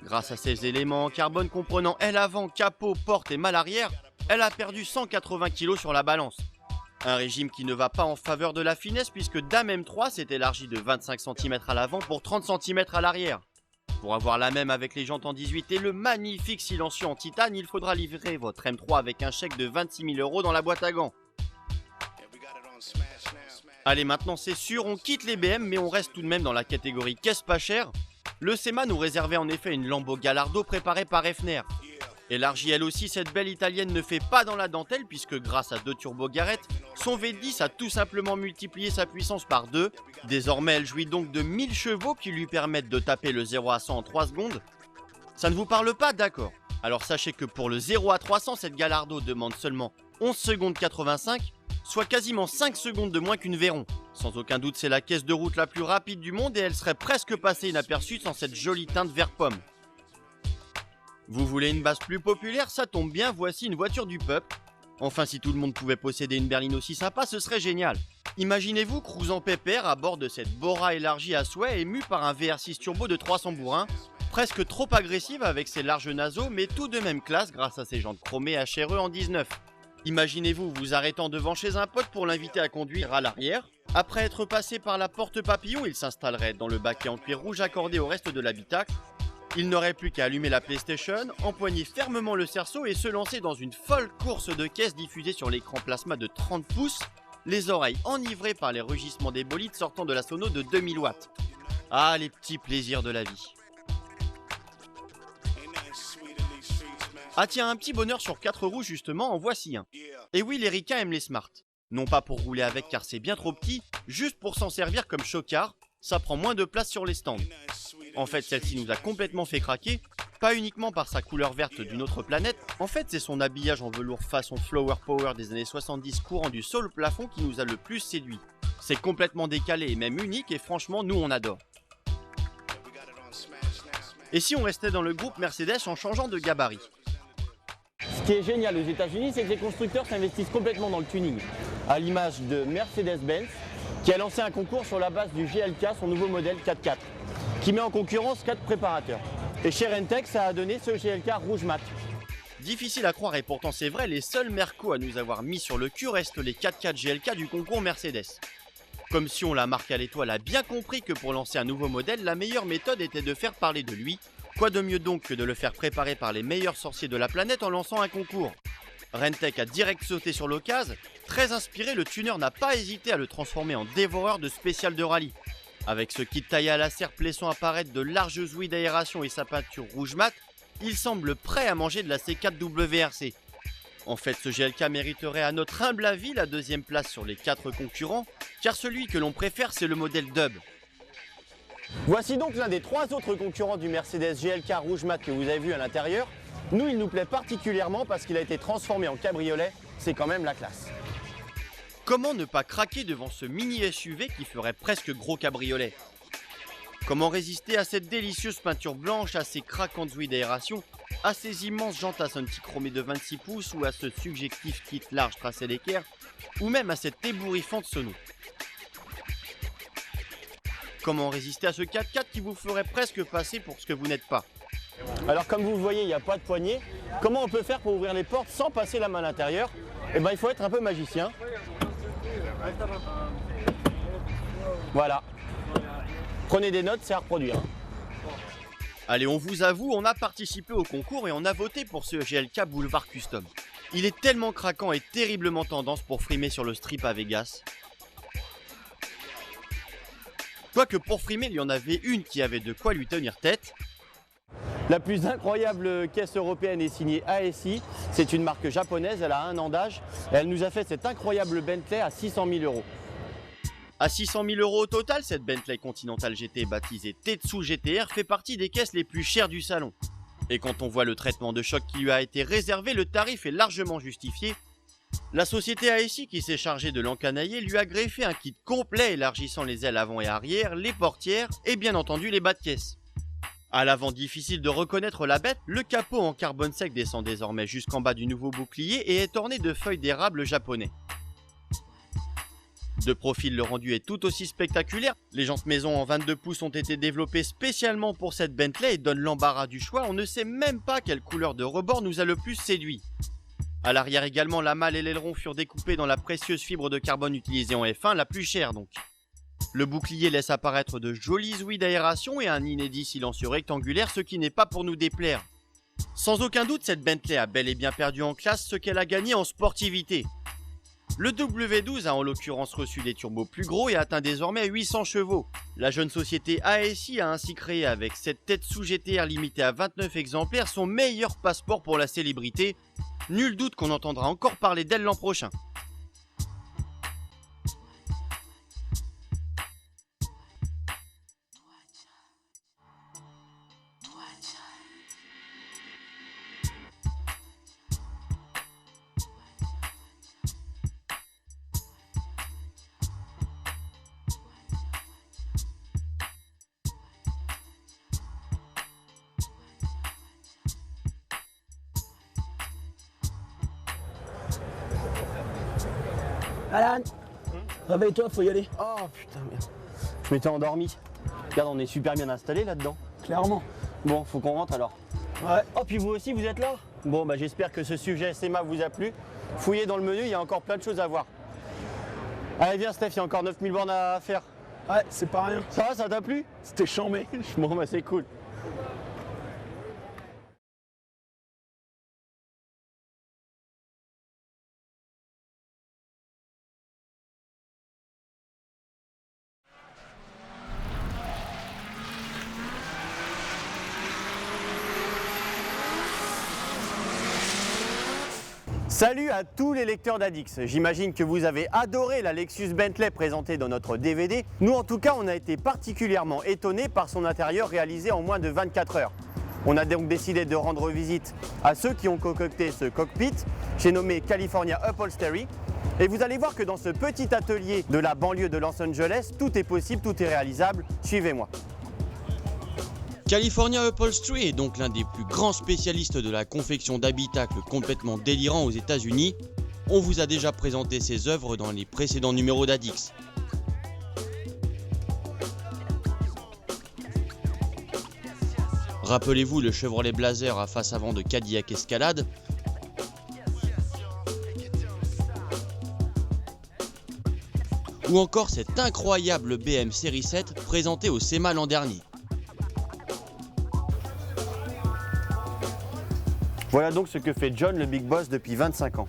Grâce à ses éléments en carbone comprenant aile avant, capot, porte et malle arrière, elle a perdu 180 kg sur la balance. Un régime qui ne va pas en faveur de la finesse puisque Dame M3 s'est élargie de 25 cm à l'avant pour 30 cm à l'arrière. Pour avoir la même avec les jantes en 18 et le magnifique silencieux en titane, il faudra livrer votre M3 avec un chèque de 26 000 € dans la boîte à gants. Allez, maintenant c'est sûr, on quitte les BM mais on reste tout de même dans la catégorie caisse pas chère. Le SEMA nous réservait en effet une Lambo Gallardo préparée par Effner. Élargie elle aussi, cette belle italienne ne fait pas dans la dentelle puisque grâce à 2 turbo-garrettes, son V10 a tout simplement multiplié sa puissance par 2. Désormais elle jouit donc de 1000 chevaux qui lui permettent de taper le 0 à 100 en 3 secondes. Ça ne vous parle pas? D'accord. Alors sachez que pour le 0 à 300, cette Gallardo demande seulement 11 secondes 85, soit quasiment 5 secondes de moins qu'une Veyron. Sans aucun doute c'est la caisse de route la plus rapide du monde et elle serait presque passée inaperçue sans cette jolie teinte vert pomme. Vous voulez une base plus populaire? Ça tombe bien, voici une voiture du peuple. Enfin, si tout le monde pouvait posséder une berline aussi sympa, ce serait génial. Imaginez-vous cruisant pépère à bord de cette Bora élargie à souhait émue par un VR6 turbo de 300 bourrins, presque trop agressive avec ses larges naseaux, mais tout de même classe grâce à ses jantes chromées HRE en 19. Imaginez-vous vous arrêtant devant chez un pote pour l'inviter à conduire à l'arrière. Après être passé par la porte papillon, il s'installerait dans le baquet en cuir rouge accordé au reste de l'habitacle. Il n'aurait plus qu'à allumer la PlayStation, empoigner fermement le cerceau et se lancer dans une folle course de caisse diffusée sur l'écran plasma de 30 pouces, les oreilles enivrées par les rugissements des bolides sortant de la sono de 2000 watts. Ah, les petits plaisirs de la vie. Ah tiens, un petit bonheur sur 4 roues justement, en voici un. Et oui, les ricains aiment les Smart. Non pas pour rouler avec car c'est bien trop petit, juste pour s'en servir comme chocard, ça prend moins de place sur les stands. En fait, celle-ci nous a complètement fait craquer, pas uniquement par sa couleur verte d'une autre planète, en fait c'est son habillage en velours façon Flower Power des années 70 courant du sol au plafond qui nous a le plus séduit. C'est complètement décalé et même unique et franchement nous on adore. Et si on restait dans le groupe Mercedes en changeant de gabarit? Ce qui est génial aux États-Unis, c'est que les constructeurs s'investissent complètement dans le tuning, à l'image de Mercedes-Benz, qui a lancé un concours sur la base du GLK, son nouveau modèle 4x4, qui met en concurrence 4 préparateurs. Et chez Renntech, ça a donné ce GLK rouge mat. Difficile à croire et pourtant c'est vrai, les seuls Merco à nous avoir mis sur le cul restent les 4x4 GLK du concours Mercedes. Comme si on la marque à l'étoile a bien compris que pour lancer un nouveau modèle, la meilleure méthode était de faire parler de lui. Quoi de mieux donc que de le faire préparer par les meilleurs sorciers de la planète en lançant un concours? Renntech a direct sauté sur l'occasion. Très inspiré, le tuner n'a pas hésité à le transformer en dévoreur de spécial de rallye. Avec ce kit taillé à la serpe laissant apparaître de larges ouïes d'aération et sa peinture rouge mat, il semble prêt à manger de la C4 WRC. En fait, ce GLK mériterait à notre humble avis la deuxième place sur les 4 concurrents, car celui que l'on préfère c'est le modèle Dub. Voici donc l'un des 3 autres concurrents du Mercedes GLK rouge mat que vous avez vu à l'intérieur. Nous, il nous plaît particulièrement parce qu'il a été transformé en cabriolet, c'est quand même la classe. Comment ne pas craquer devant ce mini SUV qui ferait presque gros cabriolet? Comment résister à cette délicieuse peinture blanche, à ces craquantes ouïes d'aération, à ces immenses jantes à chromées de 26 pouces ou à ce subjectif kit large tracé d'équerre, ou même à cette ébouriffante sono? Comment résister à ce 4x4 qui vous ferait presque passer pour ce que vous n'êtes pas? Alors comme vous le voyez, il n'y a pas de poignée. Comment on peut faire pour ouvrir les portes sans passer la main à l'intérieur? Eh bien il faut être un peu magicien. Voilà. Prenez des notes, c'est à reproduire. Allez, on vous avoue, on a participé au concours et on a voté pour ce GLK Boulevard Custom. Il est tellement craquant et terriblement tendance pour frimer sur le strip à Vegas. Quoique pour frimer, il y en avait une qui avait de quoi lui tenir tête. La plus incroyable caisse européenne est signée ASI. C'est une marque japonaise, elle a 1 an d'âge. Elle nous a fait cette incroyable Bentley à 600 000 €. À 600 000 € au total, cette Bentley Continental GT baptisée Tetsu GTR fait partie des caisses les plus chères du salon. Et quand on voit le traitement de choc qui lui a été réservé, le tarif est largement justifié. La société ASI qui s'est chargée de l'encanailler lui a greffé un kit complet élargissant les ailes avant et arrière, les portières et bien entendu les bas de caisse. À l'avant, difficile de reconnaître la bête, le capot en carbone sec descend désormais jusqu'en bas du nouveau bouclier et est orné de feuilles d'érable japonais. De profil, le rendu est tout aussi spectaculaire. Les jantes maison en 22 pouces ont été développées spécialement pour cette Bentley et donnent l'embarras du choix. On ne sait même pas quelle couleur de rebord nous a le plus séduit. À l'arrière également, la malle et l'aileron furent découpés dans la précieuse fibre de carbone utilisée en F1, la plus chère donc. Le bouclier laisse apparaître de jolies ouïes d'aération et un inédit silencieux rectangulaire, ce qui n'est pas pour nous déplaire. Sans aucun doute, cette Bentley a bel et bien perdu en classe ce qu'elle a gagné en sportivité. Le W12 a en l'occurrence reçu des turbos plus gros et atteint désormais 800 chevaux. La jeune société ASI a ainsi créé avec cette Tetsu GTR limitée à 29 exemplaires son meilleur passeport pour la célébrité. Nul doute qu'on entendra encore parler d'elle l'an prochain. Alan, réveille-toi, faut y aller. Oh putain merde. Je m'étais endormi. Regarde, on est super bien installé là-dedans. Clairement. Bon, faut qu'on rentre alors. Ouais. Oh, puis vous aussi, vous êtes là? Bon, bah j'espère que ce sujet SEMA vous a plu. Fouillez dans le menu, il y a encore plein de choses à voir. Allez, viens Steph, il y a encore 9000 bornes à faire. Ouais, c'est pas rien. Ça va, ça t'a plu? C'était chambé. Bon, bah c'est cool. Salut à tous les lecteurs d'Addix. J'imagine que vous avez adoré la Lexus Bentley présentée dans notre DVD. Nous en tout cas, on a été particulièrement étonnés par son intérieur réalisé en moins de 24 heures. On a donc décidé de rendre visite à ceux qui ont concocté ce cockpit. J'ai nommé California Upholstery. Et vous allez voir que dans ce petit atelier de la banlieue de Los Angeles, tout est possible, tout est réalisable. Suivez-moi. California Upholstery est donc l'un des plus grands spécialistes de la confection d'habitacles complètement délirants aux États-Unis. On vous a déjà présenté ses œuvres dans les précédents numéros d'Addix. Rappelez-vous le Chevrolet Blazer à face avant de Cadillac Escalade. Ou encore cette incroyable BM Série 7 présentée au SEMA l'an dernier. Voilà donc ce que fait John le Big Boss depuis 25 ans.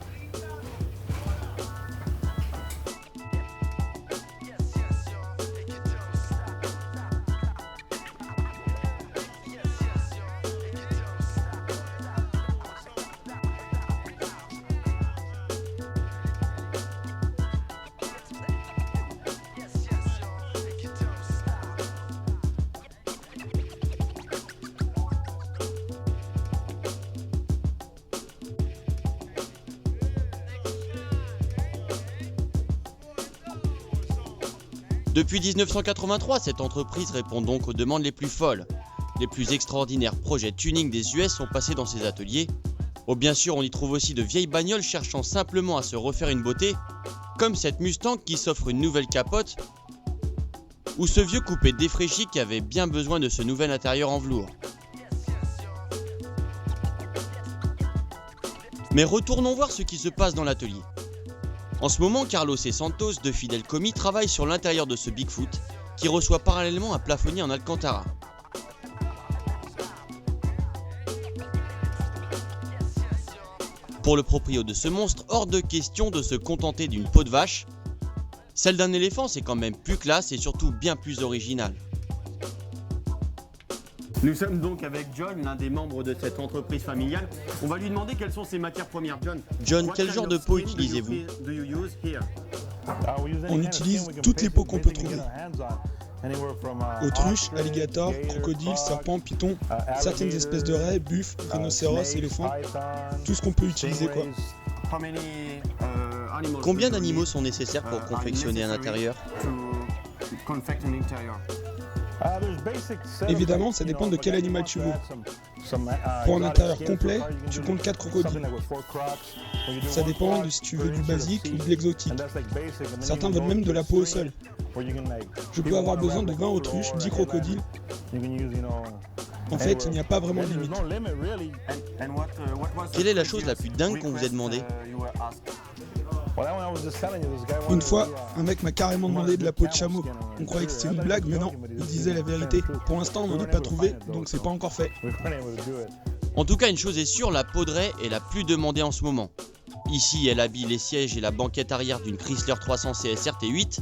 Depuis 1983, cette entreprise répond donc aux demandes les plus folles. Les plus extraordinaires projets tuning des US sont passés dans ses ateliers. Oh bien sûr, on y trouve aussi de vieilles bagnoles cherchant simplement à se refaire une beauté, comme cette Mustang qui s'offre une nouvelle capote, ou ce vieux coupé défraîchi qui avait bien besoin de ce nouvel intérieur en velours. Mais retournons voir ce qui se passe dans l'atelier. En ce moment, Carlos et Santos, deux fidèles commis, travaillent sur l'intérieur de ce Bigfoot, qui reçoit parallèlement un plafonnier en Alcantara. Pour le proprio de ce monstre, hors de question de se contenter d'une peau de vache. Celle d'un éléphant, c'est quand même plus classe et surtout bien plus original. Nous sommes donc avec John, l'un des membres de cette entreprise familiale. On va lui demander quelles sont ses matières premières. John, quel genre de peau utilisez-vous ? On utilise toutes les peaux qu'on peut trouver. Autruche, alligator, crocodile, serpent, python, certaines espèces de raies, buffles, rhinocéros, éléphants, tout ce qu'on peut utiliser quoi. Combien d'animaux sont nécessaires pour confectionner un intérieur ? Évidemment, ça dépend de quel animal tu veux. Pour un intérieur complet, tu comptes 4 crocodiles. Ça dépend de si tu veux du basique ou de l'exotique. Certains veulent même de la peau au sol. Je peux avoir besoin de 20 autruches, 10 crocodiles. En fait, il n'y a pas vraiment de limite. Quelle est la chose la plus dingue qu'on vous ait demandé ? Une fois, un mec m'a carrément demandé de la peau de chameau. On croyait que c'était une blague, mais non, il disait la vérité. Pour l'instant, on n'en a pas trouvé, donc c'est pas encore fait. En tout cas, une chose est sûre, la peau de raie est la plus demandée en ce moment. Ici, elle habille les sièges et la banquette arrière d'une Chrysler 300 CSR T8.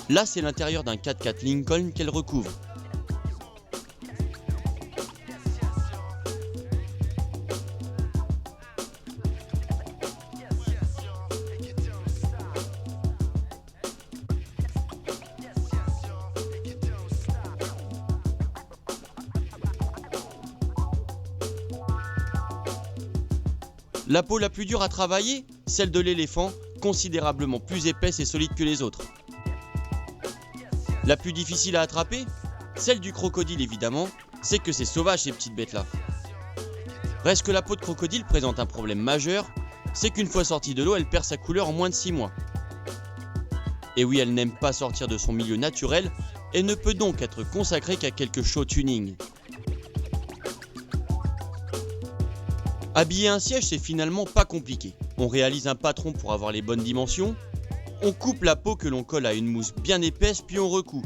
Là, c'est l'intérieur d'un 4x4 Lincoln qu'elle recouvre. La peau la plus dure à travailler, celle de l'éléphant, considérablement plus épaisse et solide que les autres. La plus difficile à attraper, celle du crocodile évidemment, c'est que c'est sauvage ces petites bêtes-là. Reste que la peau de crocodile présente un problème majeur, c'est qu'une fois sortie de l'eau, elle perd sa couleur en moins de 6 mois. Et oui, elle n'aime pas sortir de son milieu naturel et ne peut donc être consacrée qu'à quelques show tuning. Habiller un siège, c'est finalement pas compliqué. On réalise un patron pour avoir les bonnes dimensions, on coupe la peau que l'on colle à une mousse bien épaisse puis on recoud.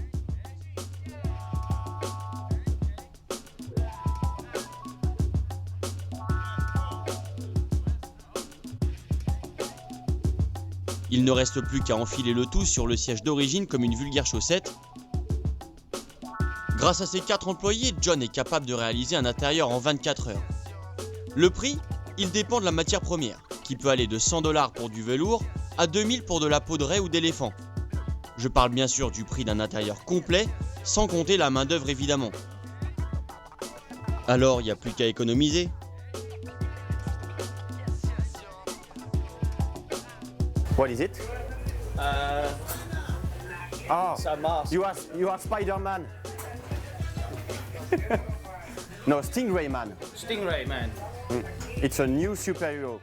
Il ne reste plus qu'à enfiler le tout sur le siège d'origine comme une vulgaire chaussette. Grâce à ses 4 employés, John est capable de réaliser un intérieur en 24 heures. Le prix, il dépend de la matière première, qui peut aller de 100 $ pour du velours à 2000 pour de la peau de raie ou d'éléphant. Je parle bien sûr du prix d'un intérieur complet, sans compter la main d'œuvre évidemment. Alors, il n'y a plus qu'à économiser. What is it? You are Spider-Man. No, Stingray Man. Stingray Man. It's a new superhero.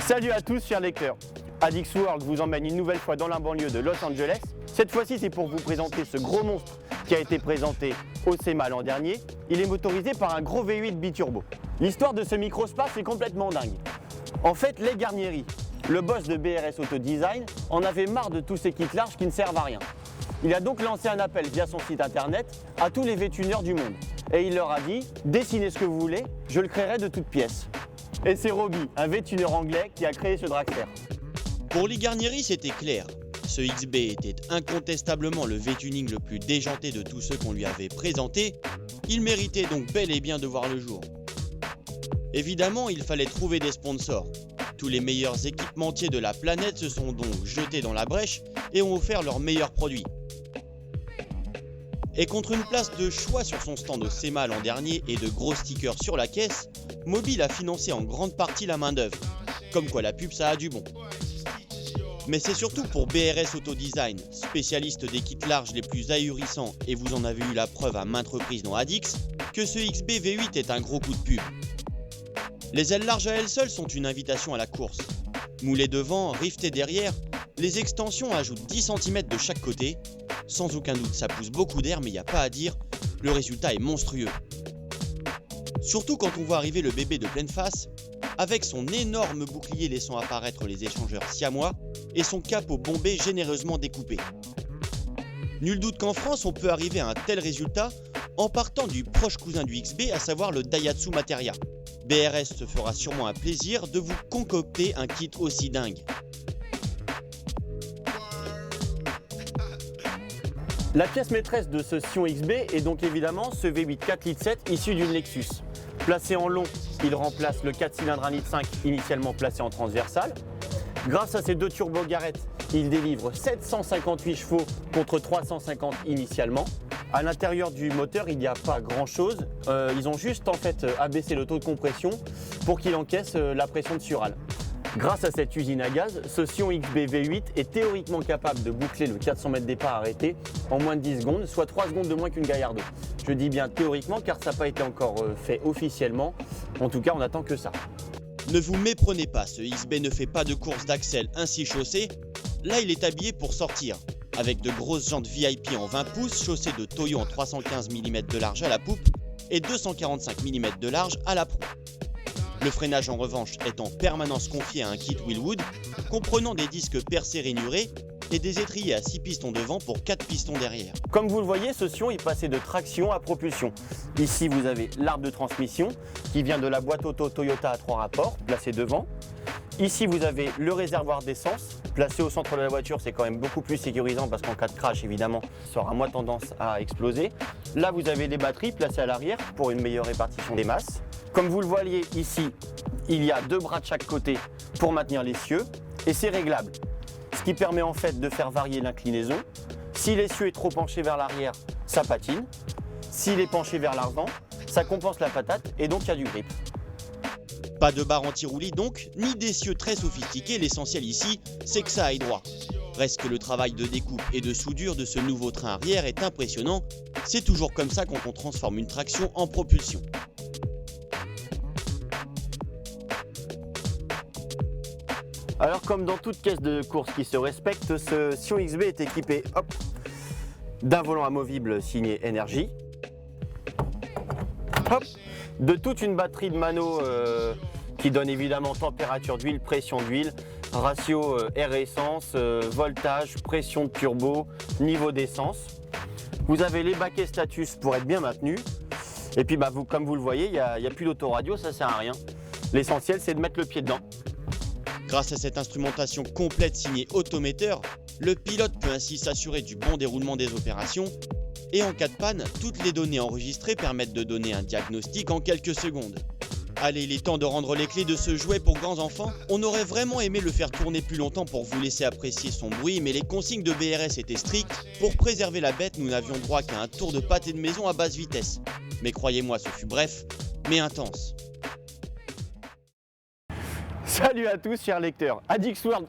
Salut à tous chers lecteurs. Addix World vous emmène une nouvelle fois dans la banlieue de Los Angeles. Cette fois-ci c'est pour vous présenter ce gros monstre qui a été présenté au SEMA l'an dernier. Il est motorisé par un gros V8 biturbo. L'histoire de ce microspace est complètement dingue. En fait, les Garnieri, le boss de BRS Auto Design, en avait marre de tous ces kits larges qui ne servent à rien. Il a donc lancé un appel via son site internet à tous les V-tuneurs du monde. Et il leur a dit « Dessinez ce que vous voulez, je le créerai de toutes pièces ». Et c'est Robbie, un V-tuneur anglais, qui a créé ce dragster. Pour Lee Garnieri, c'était clair. Ce XB était incontestablement le V-tuning le plus déjanté de tous ceux qu'on lui avait présentés. Il méritait donc bel et bien de voir le jour. Évidemment, il fallait trouver des sponsors. Tous les meilleurs équipementiers de la planète se sont donc jetés dans la brèche et ont offert leurs meilleurs produits. Et contre une place de choix sur son stand au SEMA l'an dernier et de gros stickers sur la caisse, Mobil a financé en grande partie la main d'œuvre. Comme quoi la pub ça a du bon. Mais c'est surtout pour BRS Auto Design, spécialiste des kits larges les plus ahurissants, et vous en avez eu la preuve à maintes reprises dans Addix, que ce XB V8 est un gros coup de pub. Les ailes larges à elles seules sont une invitation à la course. Moulées devant, riftées derrière, les extensions ajoutent 10 cm de chaque côté. Sans aucun doute ça pousse beaucoup d'air, mais il n'y a pas à dire, le résultat est monstrueux. Surtout quand on voit arriver le bébé de pleine face, avec son énorme bouclier laissant apparaître les échangeurs siamois et son capot bombé généreusement découpé. Nul doute qu'en France on peut arriver à un tel résultat en partant du proche cousin du XB, à savoir le Daihatsu Materia. BRS se fera sûrement un plaisir de vous concocter un kit aussi dingue. La pièce maîtresse de ce Sion XB est donc évidemment ce V8 4 litres 7 issu d'une Lexus. Placé en long, il remplace le 4 cylindres 1 litre 5 initialement placé en transversal. Grâce à ces deux turbo-garrettes, il délivre 758 chevaux contre 350 initialement. À l'intérieur du moteur, il n'y a pas grand-chose. Ils ont juste en fait abaissé le taux de compression pour qu'il encaisse la pression de Sural. Grâce à cette usine à gaz, ce Sion XB V8 est théoriquement capable de boucler le 400 mètres départ arrêté en moins de 10 secondes, soit 3 secondes de moins qu'une Gallardo. Je dis bien théoriquement car ça n'a pas été encore fait officiellement. En tout cas, on attend que ça. Ne vous méprenez pas, ce XB ne fait pas de course d'axel ainsi chaussée. Là, il est habillé pour sortir, avec de grosses jantes VIP en 20 pouces chaussées de Toyo en 315 mm de large à la poupe et 245 mm de large à la proue. Le freinage en revanche est en permanence confié à un kit Willwood, comprenant des disques percés rainurés et des étriers à 6 pistons devant pour 4 pistons derrière. Comme vous le voyez, ce Sion est passé de traction à propulsion. Ici, vous avez l'arbre de transmission qui vient de la boîte auto Toyota à 3 rapports, placé devant. Ici, vous avez le réservoir d'essence, placé au centre de la voiture. C'est quand même beaucoup plus sécurisant parce qu'en cas de crash, évidemment, ça aura moins tendance à exploser. Là, vous avez les batteries placées à l'arrière pour une meilleure répartition des masses. Comme vous le voyez ici, il y a 2 bras de chaque côté pour maintenir l'essieu et c'est réglable. Ce qui permet en fait de faire varier l'inclinaison. Si l'essieu est trop penché vers l'arrière, ça patine. S'il est penché vers l'avant, ça compense la patate et donc il y a du grip. Pas de barre anti-roulis donc, ni d'essieu très sophistiqué, l'essentiel ici, c'est que ça aille droit. Reste que le travail de découpe et de soudure de ce nouveau train arrière est impressionnant. C'est toujours comme ça quand on transforme une traction en propulsion. Alors comme dans toute caisse de course qui se respecte, ce Sion XB est équipé d'un volant amovible signé Energy, hop, de toute une batterie de manos qui donne évidemment température d'huile, pression d'huile, ratio air-essence, voltage, pression de turbo, niveau d'essence. Vous avez les baquets status pour être bien maintenu. Et puis comme vous le voyez, il n'y a plus d'autoradio, ça sert à rien. L'essentiel, c'est de mettre le pied dedans. Grâce à cette instrumentation complète signée Autometer, le pilote peut ainsi s'assurer du bon déroulement des opérations. Et en cas de panne, toutes les données enregistrées permettent de donner un diagnostic en quelques secondes. Allez, il est temps de rendre les clés de ce jouet pour grands enfants. On aurait vraiment aimé le faire tourner plus longtemps pour vous laisser apprécier son bruit, mais les consignes de BRS étaient strictes. Pour préserver la bête, nous n'avions droit qu'à un tour de pâté de maison à basse vitesse. Mais croyez-moi, ce fut bref, mais intense. Salut à tous, chers lecteurs. Addix World.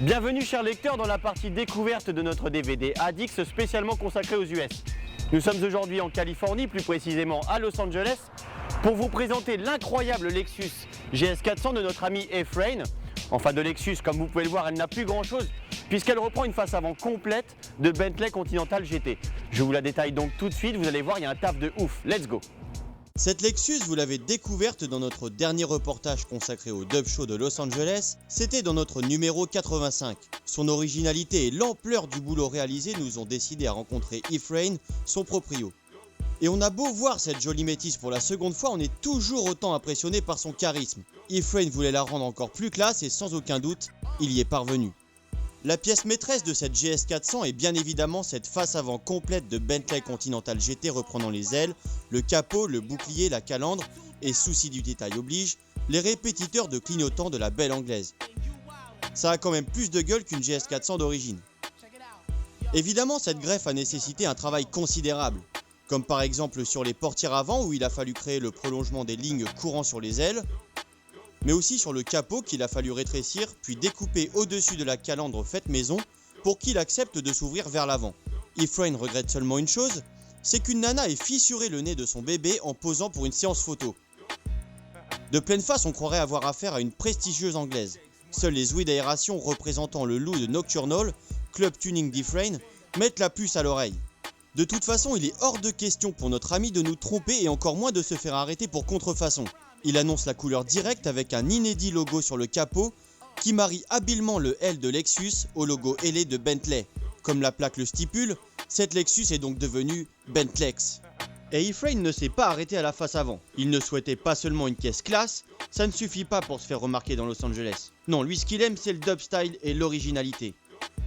Bienvenue chers lecteurs dans la partie découverte de notre DVD Addix spécialement consacré aux US. Nous sommes aujourd'hui en Californie, plus précisément à Los Angeles, pour vous présenter l'incroyable Lexus GS400 de notre ami Efrain. Enfin de Lexus, comme vous pouvez le voir, elle n'a plus grand chose puisqu'elle reprend une face avant complète de Bentley Continental GT. Je vous la détaille donc tout de suite, vous allez voir, il y a un taf de ouf. Let's go! Cette Lexus, vous l'avez découverte dans notre dernier reportage consacré au Dub Show de Los Angeles, c'était dans notre numéro 85. Son originalité et l'ampleur du boulot réalisé nous ont décidé à rencontrer Efrain, son proprio. Et on a beau voir cette jolie métisse pour la seconde fois, on est toujours autant impressionné par son charisme. Efrain voulait la rendre encore plus classe et sans aucun doute, il y est parvenu. La pièce maîtresse de cette GS400 est bien évidemment cette face avant complète de Bentley Continental GT reprenant les ailes, le capot, le bouclier, la calandre et, souci du détail oblige, les répétiteurs de clignotants de la belle anglaise. Ça a quand même plus de gueule qu'une GS400 d'origine. Évidemment, cette greffe a nécessité un travail considérable, comme par exemple sur les portières avant où il a fallu créer le prolongement des lignes courant sur les ailes, mais aussi sur le capot qu'il a fallu rétrécir puis découper au-dessus de la calandre faite maison pour qu'il accepte de s'ouvrir vers l'avant. Efrain regrette seulement une chose, c'est qu'une nana ait fissuré le nez de son bébé en posant pour une séance photo. De pleine face, on croirait avoir affaire à une prestigieuse anglaise. Seuls les ouïes d'aération représentant le loup de Nocturnal, Club Tuning d'Efrain, mettent la puce à l'oreille. De toute façon, il est hors de question pour notre ami de nous tromper et encore moins de se faire arrêter pour contrefaçon. Il annonce la couleur directe avec un inédit logo sur le capot qui marie habilement le L de Lexus au logo ailé de Bentley. Comme la plaque le stipule, cette Lexus est donc devenue Bentlex. Et Efrain ne s'est pas arrêté à la face avant. Il ne souhaitait pas seulement une caisse classe, ça ne suffit pas pour se faire remarquer dans Los Angeles. Non, lui ce qu'il aime c'est le dub style et l'originalité.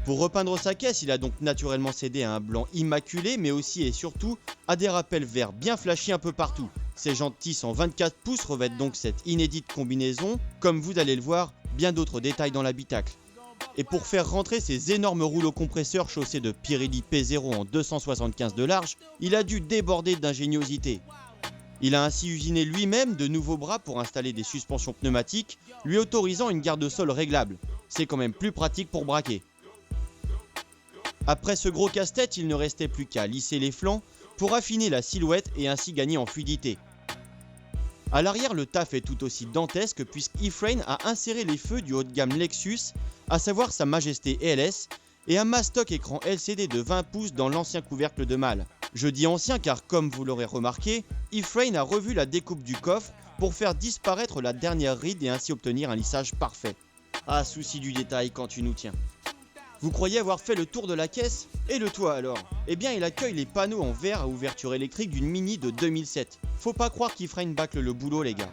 Pour repeindre sa caisse, il a donc naturellement cédé à un blanc immaculé, mais aussi et surtout à des rappels verts bien flashy un peu partout. Ces jantes Tiss en 24 pouces revêtent donc cette inédite combinaison, comme vous allez le voir, bien d'autres détails dans l'habitacle. Et pour faire rentrer ces énormes rouleaux compresseurs chaussés de Pirelli P0 en 275 de large, il a dû déborder d'ingéniosité. Il a ainsi usiné lui-même de nouveaux bras pour installer des suspensions pneumatiques, lui autorisant une garde-sol réglable. C'est quand même plus pratique pour braquer. Après ce gros casse-tête, il ne restait plus qu'à lisser les flancs pour affiner la silhouette et ainsi gagner en fluidité. A l'arrière, le taf est tout aussi dantesque puisqu'Efrain a inséré les feux du haut de gamme Lexus, à savoir sa Majesté LS, et un mastoc écran LCD de 20 pouces dans l'ancien couvercle de malle. Je dis ancien car, comme vous l'aurez remarqué, Efrain a revu la découpe du coffre pour faire disparaître la dernière ride et ainsi obtenir un lissage parfait. Ah, souci du détail quand tu nous tiens. Vous croyez avoir fait le tour de la caisse? Et le toit alors? Eh bien il accueille les panneaux en verre à ouverture électrique d'une Mini de 2007. Faut pas croire qu'Efrain bâcle le boulot les gars.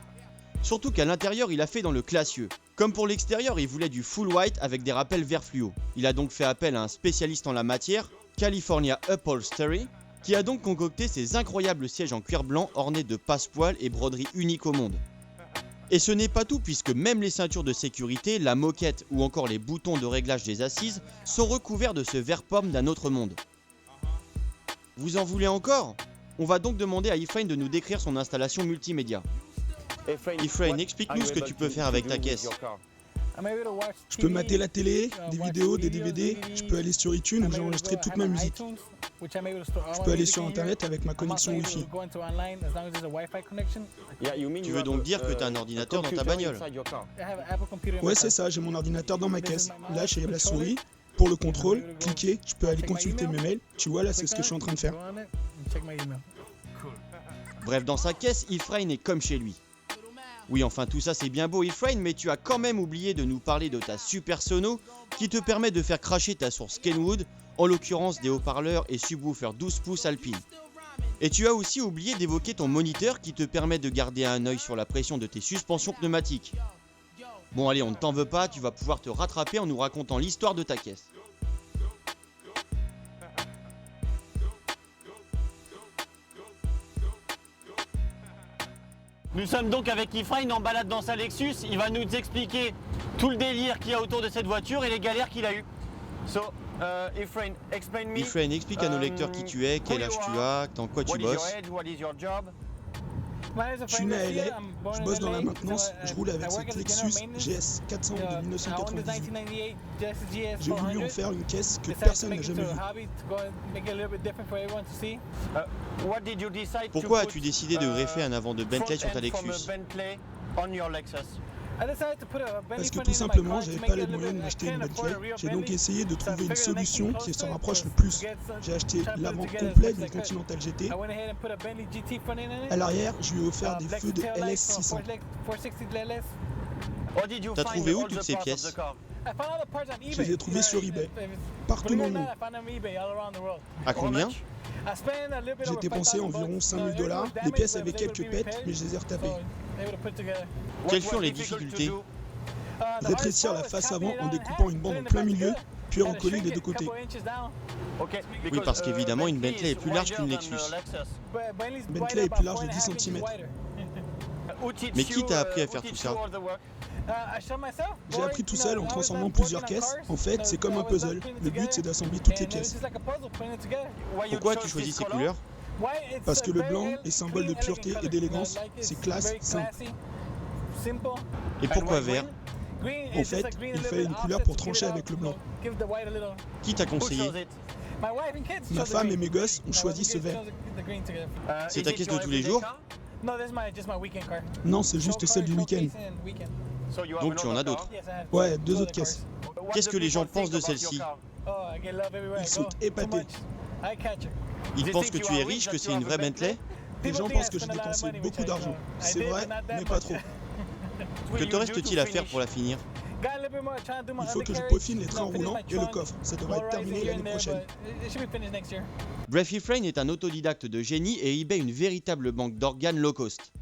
Surtout qu'à l'intérieur il a fait dans le classieux. Comme pour l'extérieur il voulait du full white avec des rappels vert fluo. Il a donc fait appel à un spécialiste en la matière, California Upholstery, qui a donc concocté ces incroyables sièges en cuir blanc ornés de passepoils et broderies uniques au monde. Et ce n'est pas tout puisque même les ceintures de sécurité, la moquette ou encore les boutons de réglage des assises sont recouverts de ce vert pomme d'un autre monde. Vous en voulez encore? On va donc demander à Efrain de nous décrire son installation multimédia. Efrain, explique-nous ce que tu peux faire avec ta caisse. Je peux mater la télé, des vidéos, des DVD, je peux aller sur iTunes où j'ai enregistré toute ma musique. Je peux aller sur internet avec ma connexion Wi-Fi. Tu veux donc dire que tu as un ordinateur dans ta bagnole? Ouais, c'est ça, j'ai mon ordinateur dans ma caisse. Là, j'ai la souris. Pour le contrôle, cliquez, je peux aller consulter mes mails. Tu vois, là, c'est ce que je suis en train de faire. Bref, dans sa caisse, Efrain est comme chez lui. Oui, enfin tout ça c'est bien beau Efrain, mais tu as quand même oublié de nous parler de ta super sono qui te permet de faire cracher ta source Kenwood, en l'occurrence des haut-parleurs et subwoofers 12 pouces Alpine. Et tu as aussi oublié d'évoquer ton moniteur qui te permet de garder un œil sur la pression de tes suspensions pneumatiques. Bon allez, on ne t'en veut pas, tu vas pouvoir te rattraper en nous racontant l'histoire de ta caisse. Nous sommes donc avec Efrain en balade dans sa Lexus. Il va nous expliquer tout le délire qu'il y a autour de cette voiture et les galères qu'il a eues. Efrain, explain me. Efrain, explique à nos lecteurs qui tu es, quel âge tu as, dans quoi tu bosses. Je suis né à LA, je bosse dans la maintenance, je roule avec cette Lexus GS 400 de 1998. J'ai voulu en faire une caisse que personne n'a jamais vue. Pourquoi as-tu décidé de greffer un avant de Bentley sur ta Lexus? Parce que tout simplement, j'avais pas les moyens de m'acheter une Bentley. J'ai donc essayé de trouver une solution qui s'en rapproche le plus. J'ai acheté l'avant complet d'une Continental GT. À l'arrière, je lui ai offert des feux de LS 600. T'as trouvé où toutes ces pièces? Je les ai trouvées sur eBay, partout dans le monde. À combien? J'ai dépensé environ 5 000 $. Les pièces avaient quelques pètes, mais je les ai retapées. Quelles furent les difficultés? Rétrécir la face avant en découpant une bande en plein milieu, puis recoller les deux côtés. Oui, parce qu'évidemment, une Bentley est plus large qu'une Lexus. Bentley est plus large de 10 cm. Mais qui t'a appris à faire tout ça? J'ai appris tout seul en transformant plusieurs caisses. En fait, c'est comme un puzzle. Le but, c'est d'assembler toutes les pièces. Pourquoi as-tu choisi ces couleurs? Parce que le blanc est symbole de pureté et d'élégance. C'est classe, simple. Et pourquoi vert? En fait, il fallait une couleur pour trancher avec le blanc. Qui t'a conseillé? Ma femme et mes gosses ont choisi ce vert. C'est ta caisse de tous les jours? Non, c'est juste celle du week-end. Donc tu en as d'autres? Ouais, 2 autres caisses. Qu'est-ce que les gens pensent de celle-ci? Ils sont épatés. Ils pensent que tu es riche, que c'est une vraie Bentley? Les gens pensent que j'ai dépensé beaucoup d'argent. C'est vrai, mais pas trop. Que te reste-t-il à faire pour la finir? Il faut que je peaufine les trains roulants et le coffre. Ça devrait être terminé l'année prochaine. Bref, Efrain est un autodidacte de génie et eBay une véritable banque d'organes low cost.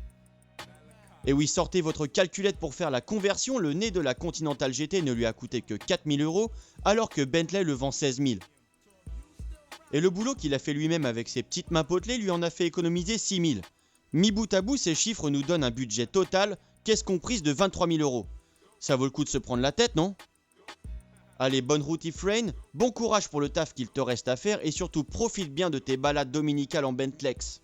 Et oui, sortez votre calculette pour faire la conversion, le nez de la Continental GT ne lui a coûté que 4 000 € alors que Bentley le vend 16 000. Et le boulot qu'il a fait lui-même avec ses petites mains potelées lui en a fait économiser 6 000. Mis bout à bout, ces chiffres nous donnent un budget total, caisse comprise de 23 000 €. Ça vaut le coup de se prendre la tête, non? Allez, bonne route Efrain, bon courage pour le taf qu'il te reste à faire et surtout profite bien de tes balades dominicales en Bentlex.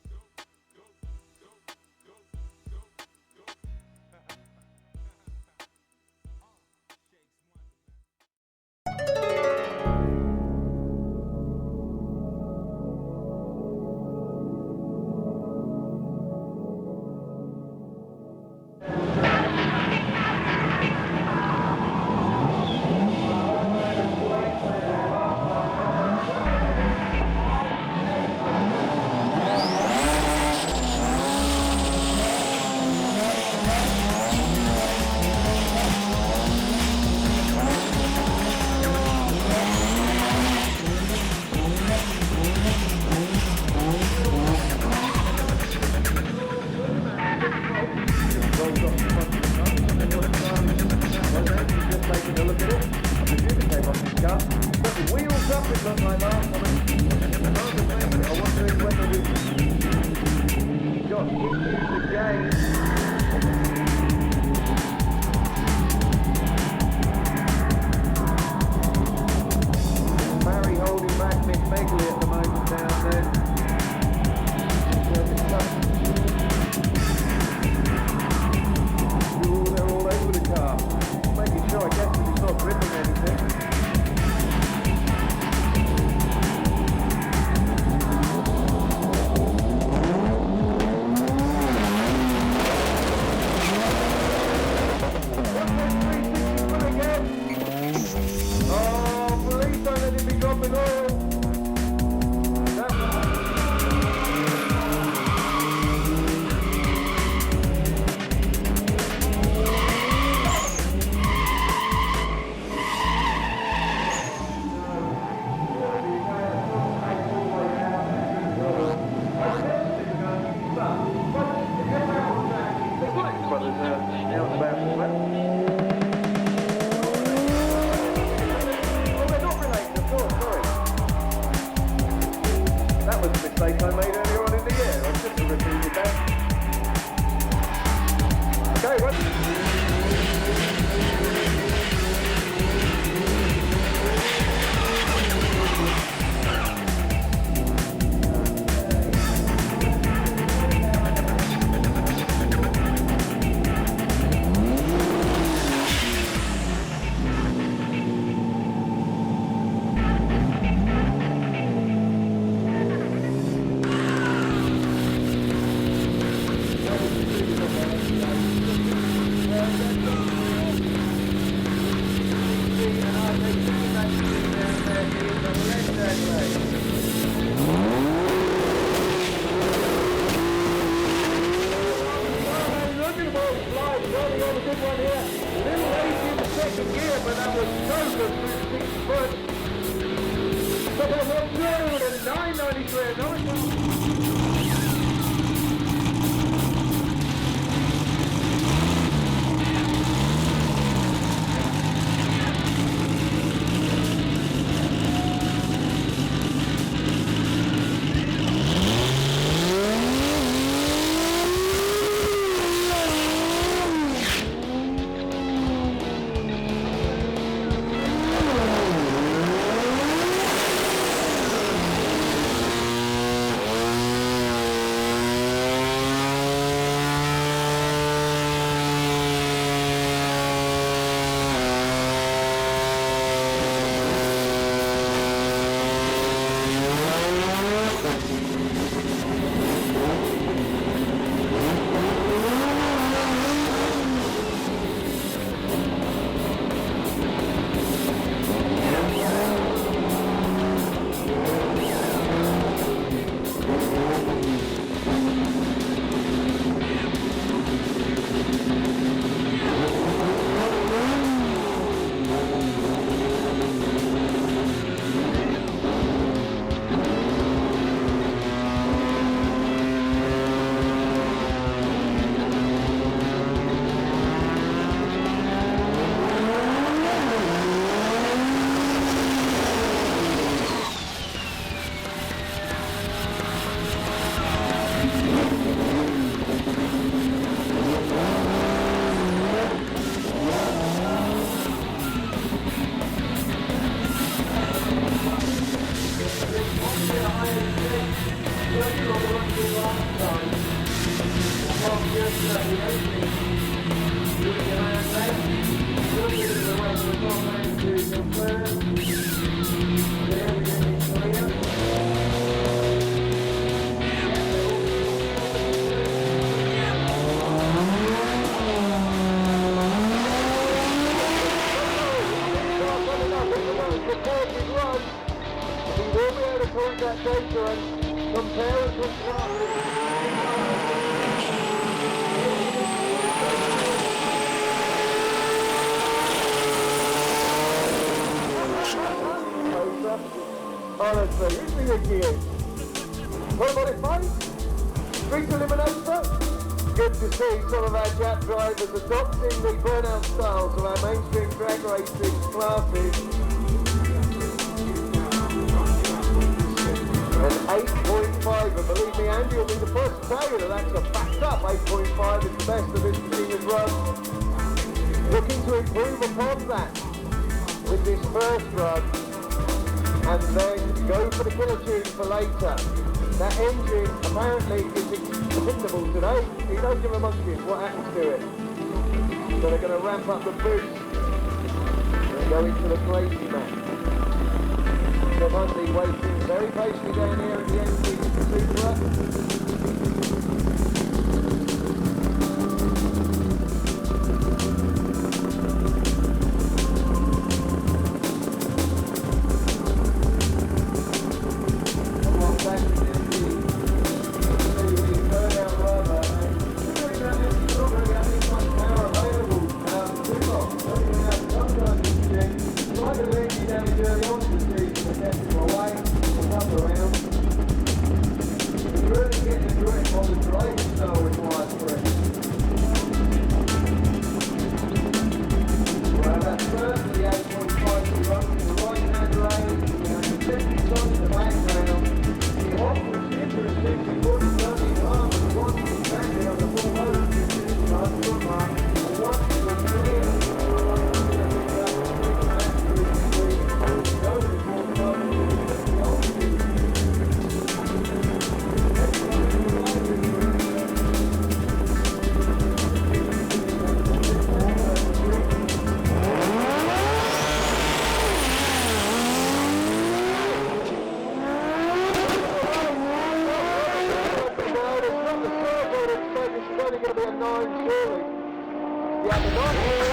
Sure, I guess Honestly, it's the gear. What about it, mate? Street Eliminator? Good to see some of our Jap drivers adopting the burnout styles of our mainstream drag racing classes. And 8.5, and believe me, Andy will be the first to tell you that that's a backed up 8.5 is the best of this continuous run. Looking to improve upon that with this first run, and then go for the killer tune for later. That engine apparently is expendable today. You don't give a monkey what happens to it. So they're going to ramp up the boost and go into the crazy match. So Monday waiting very patiently down here at the NC Supra. Really getting this is only going to be a 9 surely. Yeah, the 9.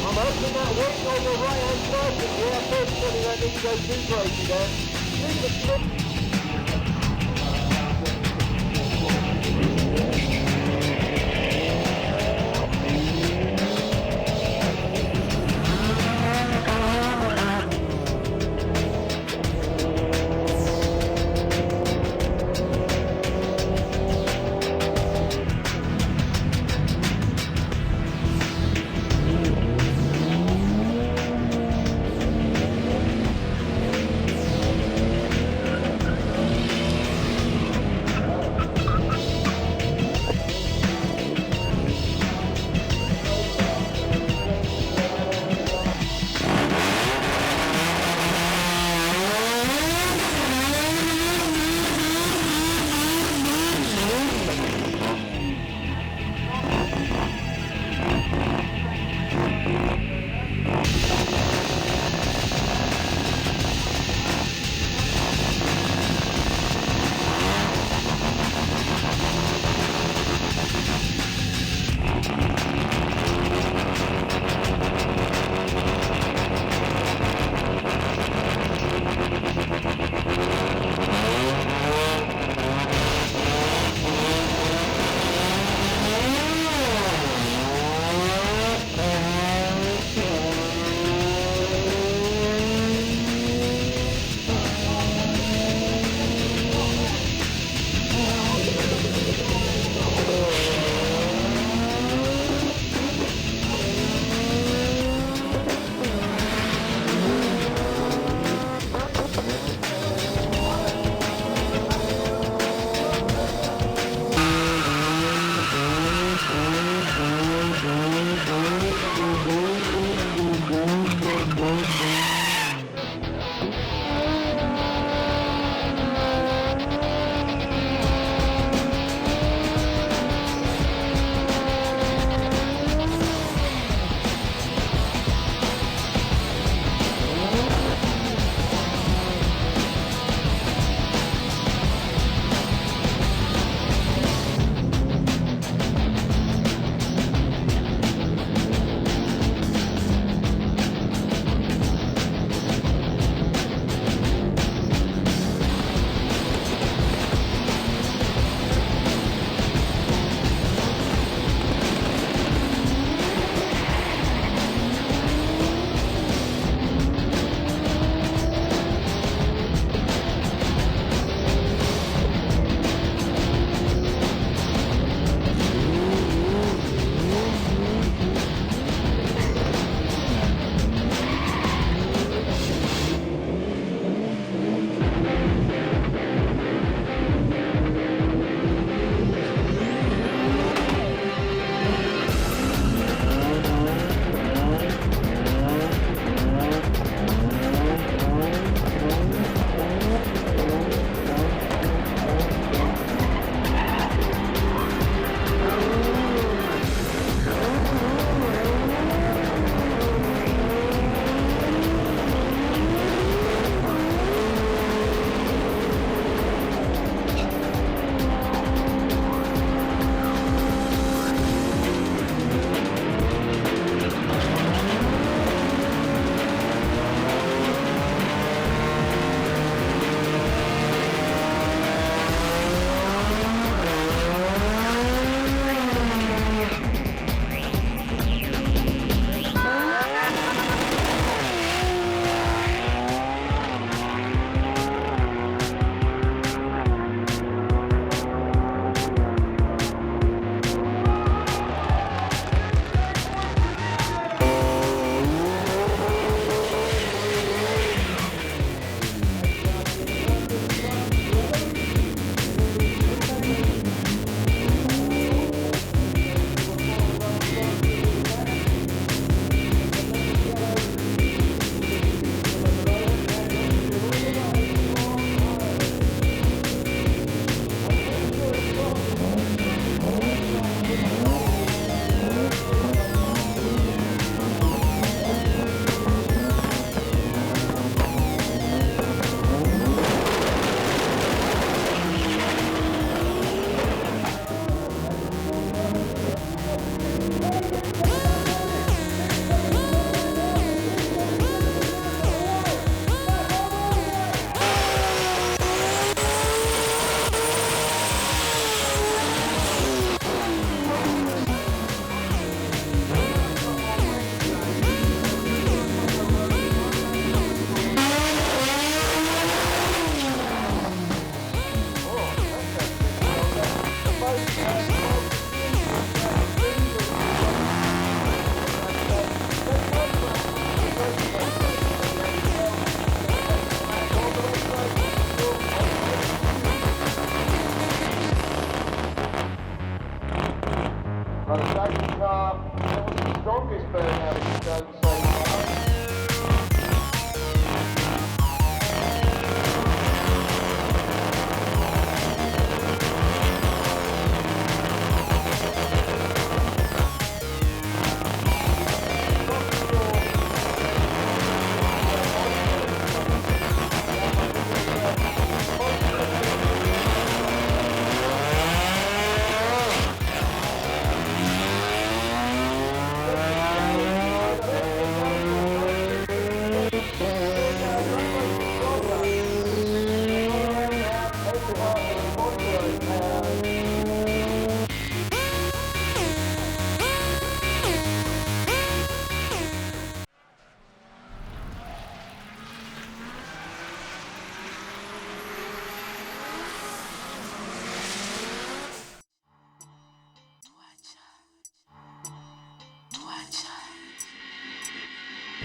I'm hoping that wing on the right hand side, yeah, personally that needs to go too crazy there. Leave it slip.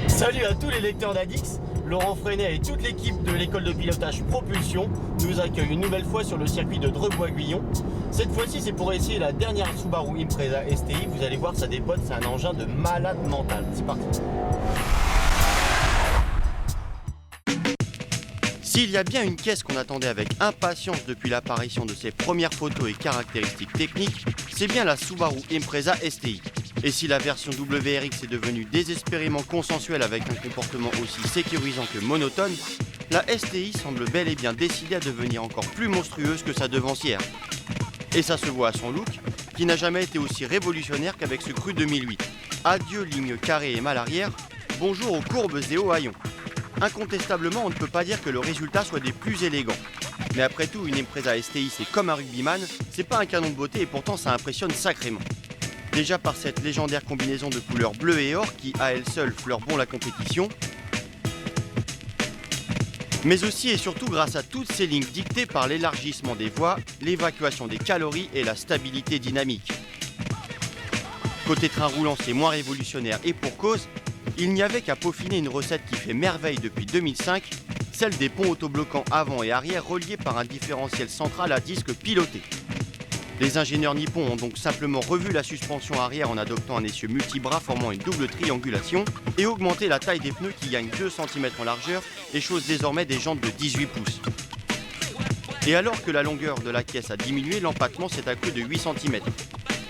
Salut à tous les lecteurs d'Adix, Laurent Freinet et toute l'équipe de l'école de pilotage Propulsion nous accueillent une nouvelle fois sur le circuit de Dreux-Bois-Guillon. Cette fois-ci c'est pour essayer la dernière Subaru Impreza STI, vous allez voir ça dépote, c'est un engin de malade mental, c'est parti. S'il y a bien une caisse qu'on attendait avec impatience depuis l'apparition de ses premières photos et caractéristiques techniques, c'est bien la Subaru Impreza STI. Et si la version WRX est devenue désespérément consensuelle avec un comportement aussi sécurisant que monotone, la STI semble bel et bien décidée à devenir encore plus monstrueuse que sa devancière. Et ça se voit à son look, qui n'a jamais été aussi révolutionnaire qu'avec ce cru 2008. Adieu ligne carrée et mal arrière, bonjour aux courbes et aux haillons. Incontestablement, on ne peut pas dire que le résultat soit des plus élégants. Mais après tout, une Impreza STI c'est comme un rugbyman, c'est pas un canon de beauté et pourtant ça impressionne sacrément. Déjà par cette légendaire combinaison de couleurs bleu et or qui, à elle seule, fleure bon la compétition. Mais aussi et surtout grâce à toutes ces lignes dictées par l'élargissement des voies, l'évacuation des calories et la stabilité dynamique. Côté train roulant, c'est moins révolutionnaire et pour cause, il n'y avait qu'à peaufiner une recette qui fait merveille depuis 2005, celle des ponts autobloquants avant et arrière reliés par un différentiel central à disque piloté. Les ingénieurs nippons ont donc simplement revu la suspension arrière en adoptant un essieu multibras formant une double triangulation et augmenté la taille des pneus qui gagnent 2 cm en largeur et chose désormais des jantes de 18 pouces. Et alors que la longueur de la caisse a diminué, l'empattement s'est accru de 8 cm.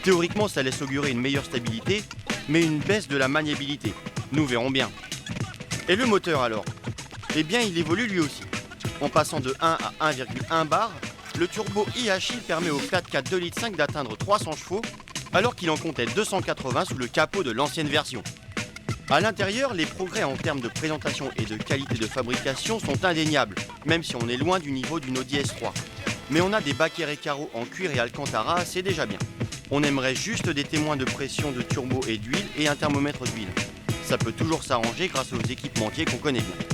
Théoriquement, ça laisse augurer une meilleure stabilité, mais une baisse de la maniabilité. Nous verrons bien. Et le moteur alors ? Eh bien, il évolue lui aussi. En passant de 1 à 1,1 bar, le turbo IHI permet au Flat 4 2,5 litres d'atteindre 300 chevaux, alors qu'il en comptait 280 sous le capot de l'ancienne version. A l'intérieur, les progrès en termes de présentation et de qualité de fabrication sont indéniables, même si on est loin du niveau d'une Audi S3. Mais on a des baquets et carreaux en cuir et alcantara, c'est déjà bien. On aimerait juste des témoins de pression de turbo et d'huile et un thermomètre d'huile. Ça peut toujours s'arranger grâce aux équipementiers qu'on connaît bien.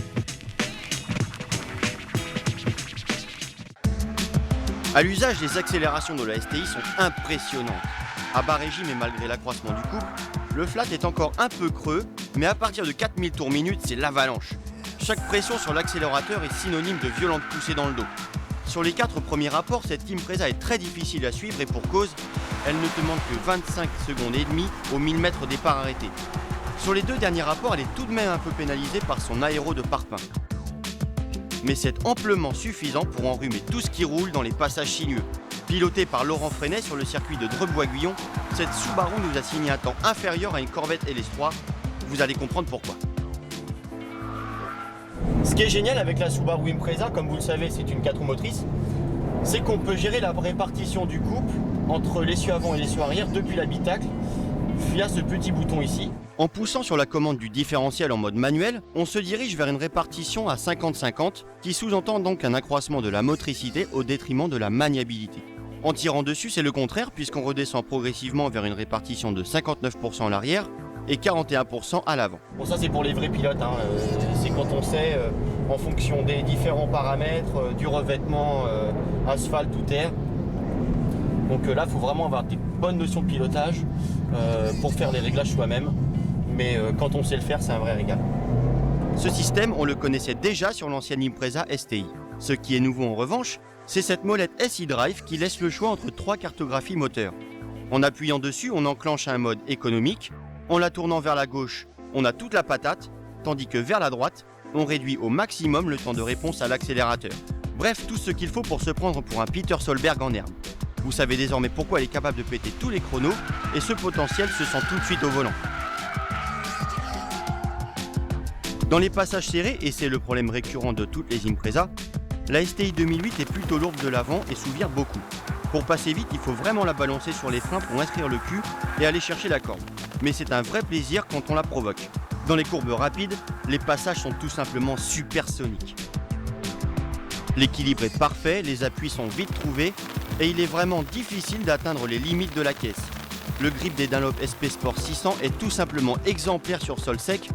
À l'usage, les accélérations de la STI sont impressionnantes. À bas régime et malgré l'accroissement du couple, le flat est encore un peu creux, mais à partir de 4000 tours minute, c'est l'avalanche. Chaque pression sur l'accélérateur est synonyme de violente poussée dans le dos. Sur les 4 premiers rapports, cette Impreza est très difficile à suivre et pour cause, elle ne demande que 25 secondes et demie au 1000 mètres départ arrêté. Sur les 2 derniers rapports, elle est tout de même un peu pénalisée par son aéro de parpaing. Mais c'est amplement suffisant pour enrhumer tout ce qui roule dans les passages sinueux. Pilotée par Laurent Freinet sur le circuit de Dreux-Bois-Guillon, cette Subaru nous a signé un temps inférieur à une Corvette LS3. Vous allez comprendre pourquoi. Ce qui est génial avec la Subaru Impreza, comme vous le savez, c'est une 4 roues motrices, c'est qu'on peut gérer la répartition du couple entre l'essieu avant et l'essieu arrière depuis l'habitacle via ce petit bouton ici. En poussant sur la commande du différentiel en mode manuel, on se dirige vers une répartition à 50-50 qui sous-entend donc un accroissement de la motricité au détriment de la maniabilité. En tirant dessus, c'est le contraire puisqu'on redescend progressivement vers une répartition de 59% à l'arrière et 41% à l'avant. Bon, ça c'est pour les vrais pilotes, hein. C'est quand on sait en fonction des différents paramètres, du revêtement asphalte ou terre. Donc là, il faut vraiment avoir des bonnes notions de pilotage pour faire les réglages soi-même. Mais quand on sait le faire, c'est un vrai régal. Ce système, on le connaissait déjà sur l'ancienne Impreza STI. Ce qui est nouveau en revanche, c'est cette molette SI Drive qui laisse le choix entre 3 cartographies moteurs. En appuyant dessus, on enclenche un mode économique. En la tournant vers la gauche, on a toute la patate, tandis que vers la droite, on réduit au maximum le temps de réponse à l'accélérateur. Bref, tout ce qu'il faut pour se prendre pour un Peter Solberg en herbe. Vous savez désormais pourquoi elle est capable de péter tous les chronos, et ce potentiel se sent tout de suite au volant. Dans les passages serrés, et c'est le problème récurrent de toutes les Impreza, la STI 2008 est plutôt lourde de l'avant et sous-vire beaucoup. Pour passer vite, il faut vraiment la balancer sur les freins pour inscrire le cul et aller chercher la corde. Mais c'est un vrai plaisir quand on la provoque. Dans les courbes rapides, les passages sont tout simplement supersoniques. L'équilibre est parfait, les appuis sont vite trouvés et il est vraiment difficile d'atteindre les limites de la caisse. Le grip des Dunlop SP Sport 600 est tout simplement exemplaire sur sol sec,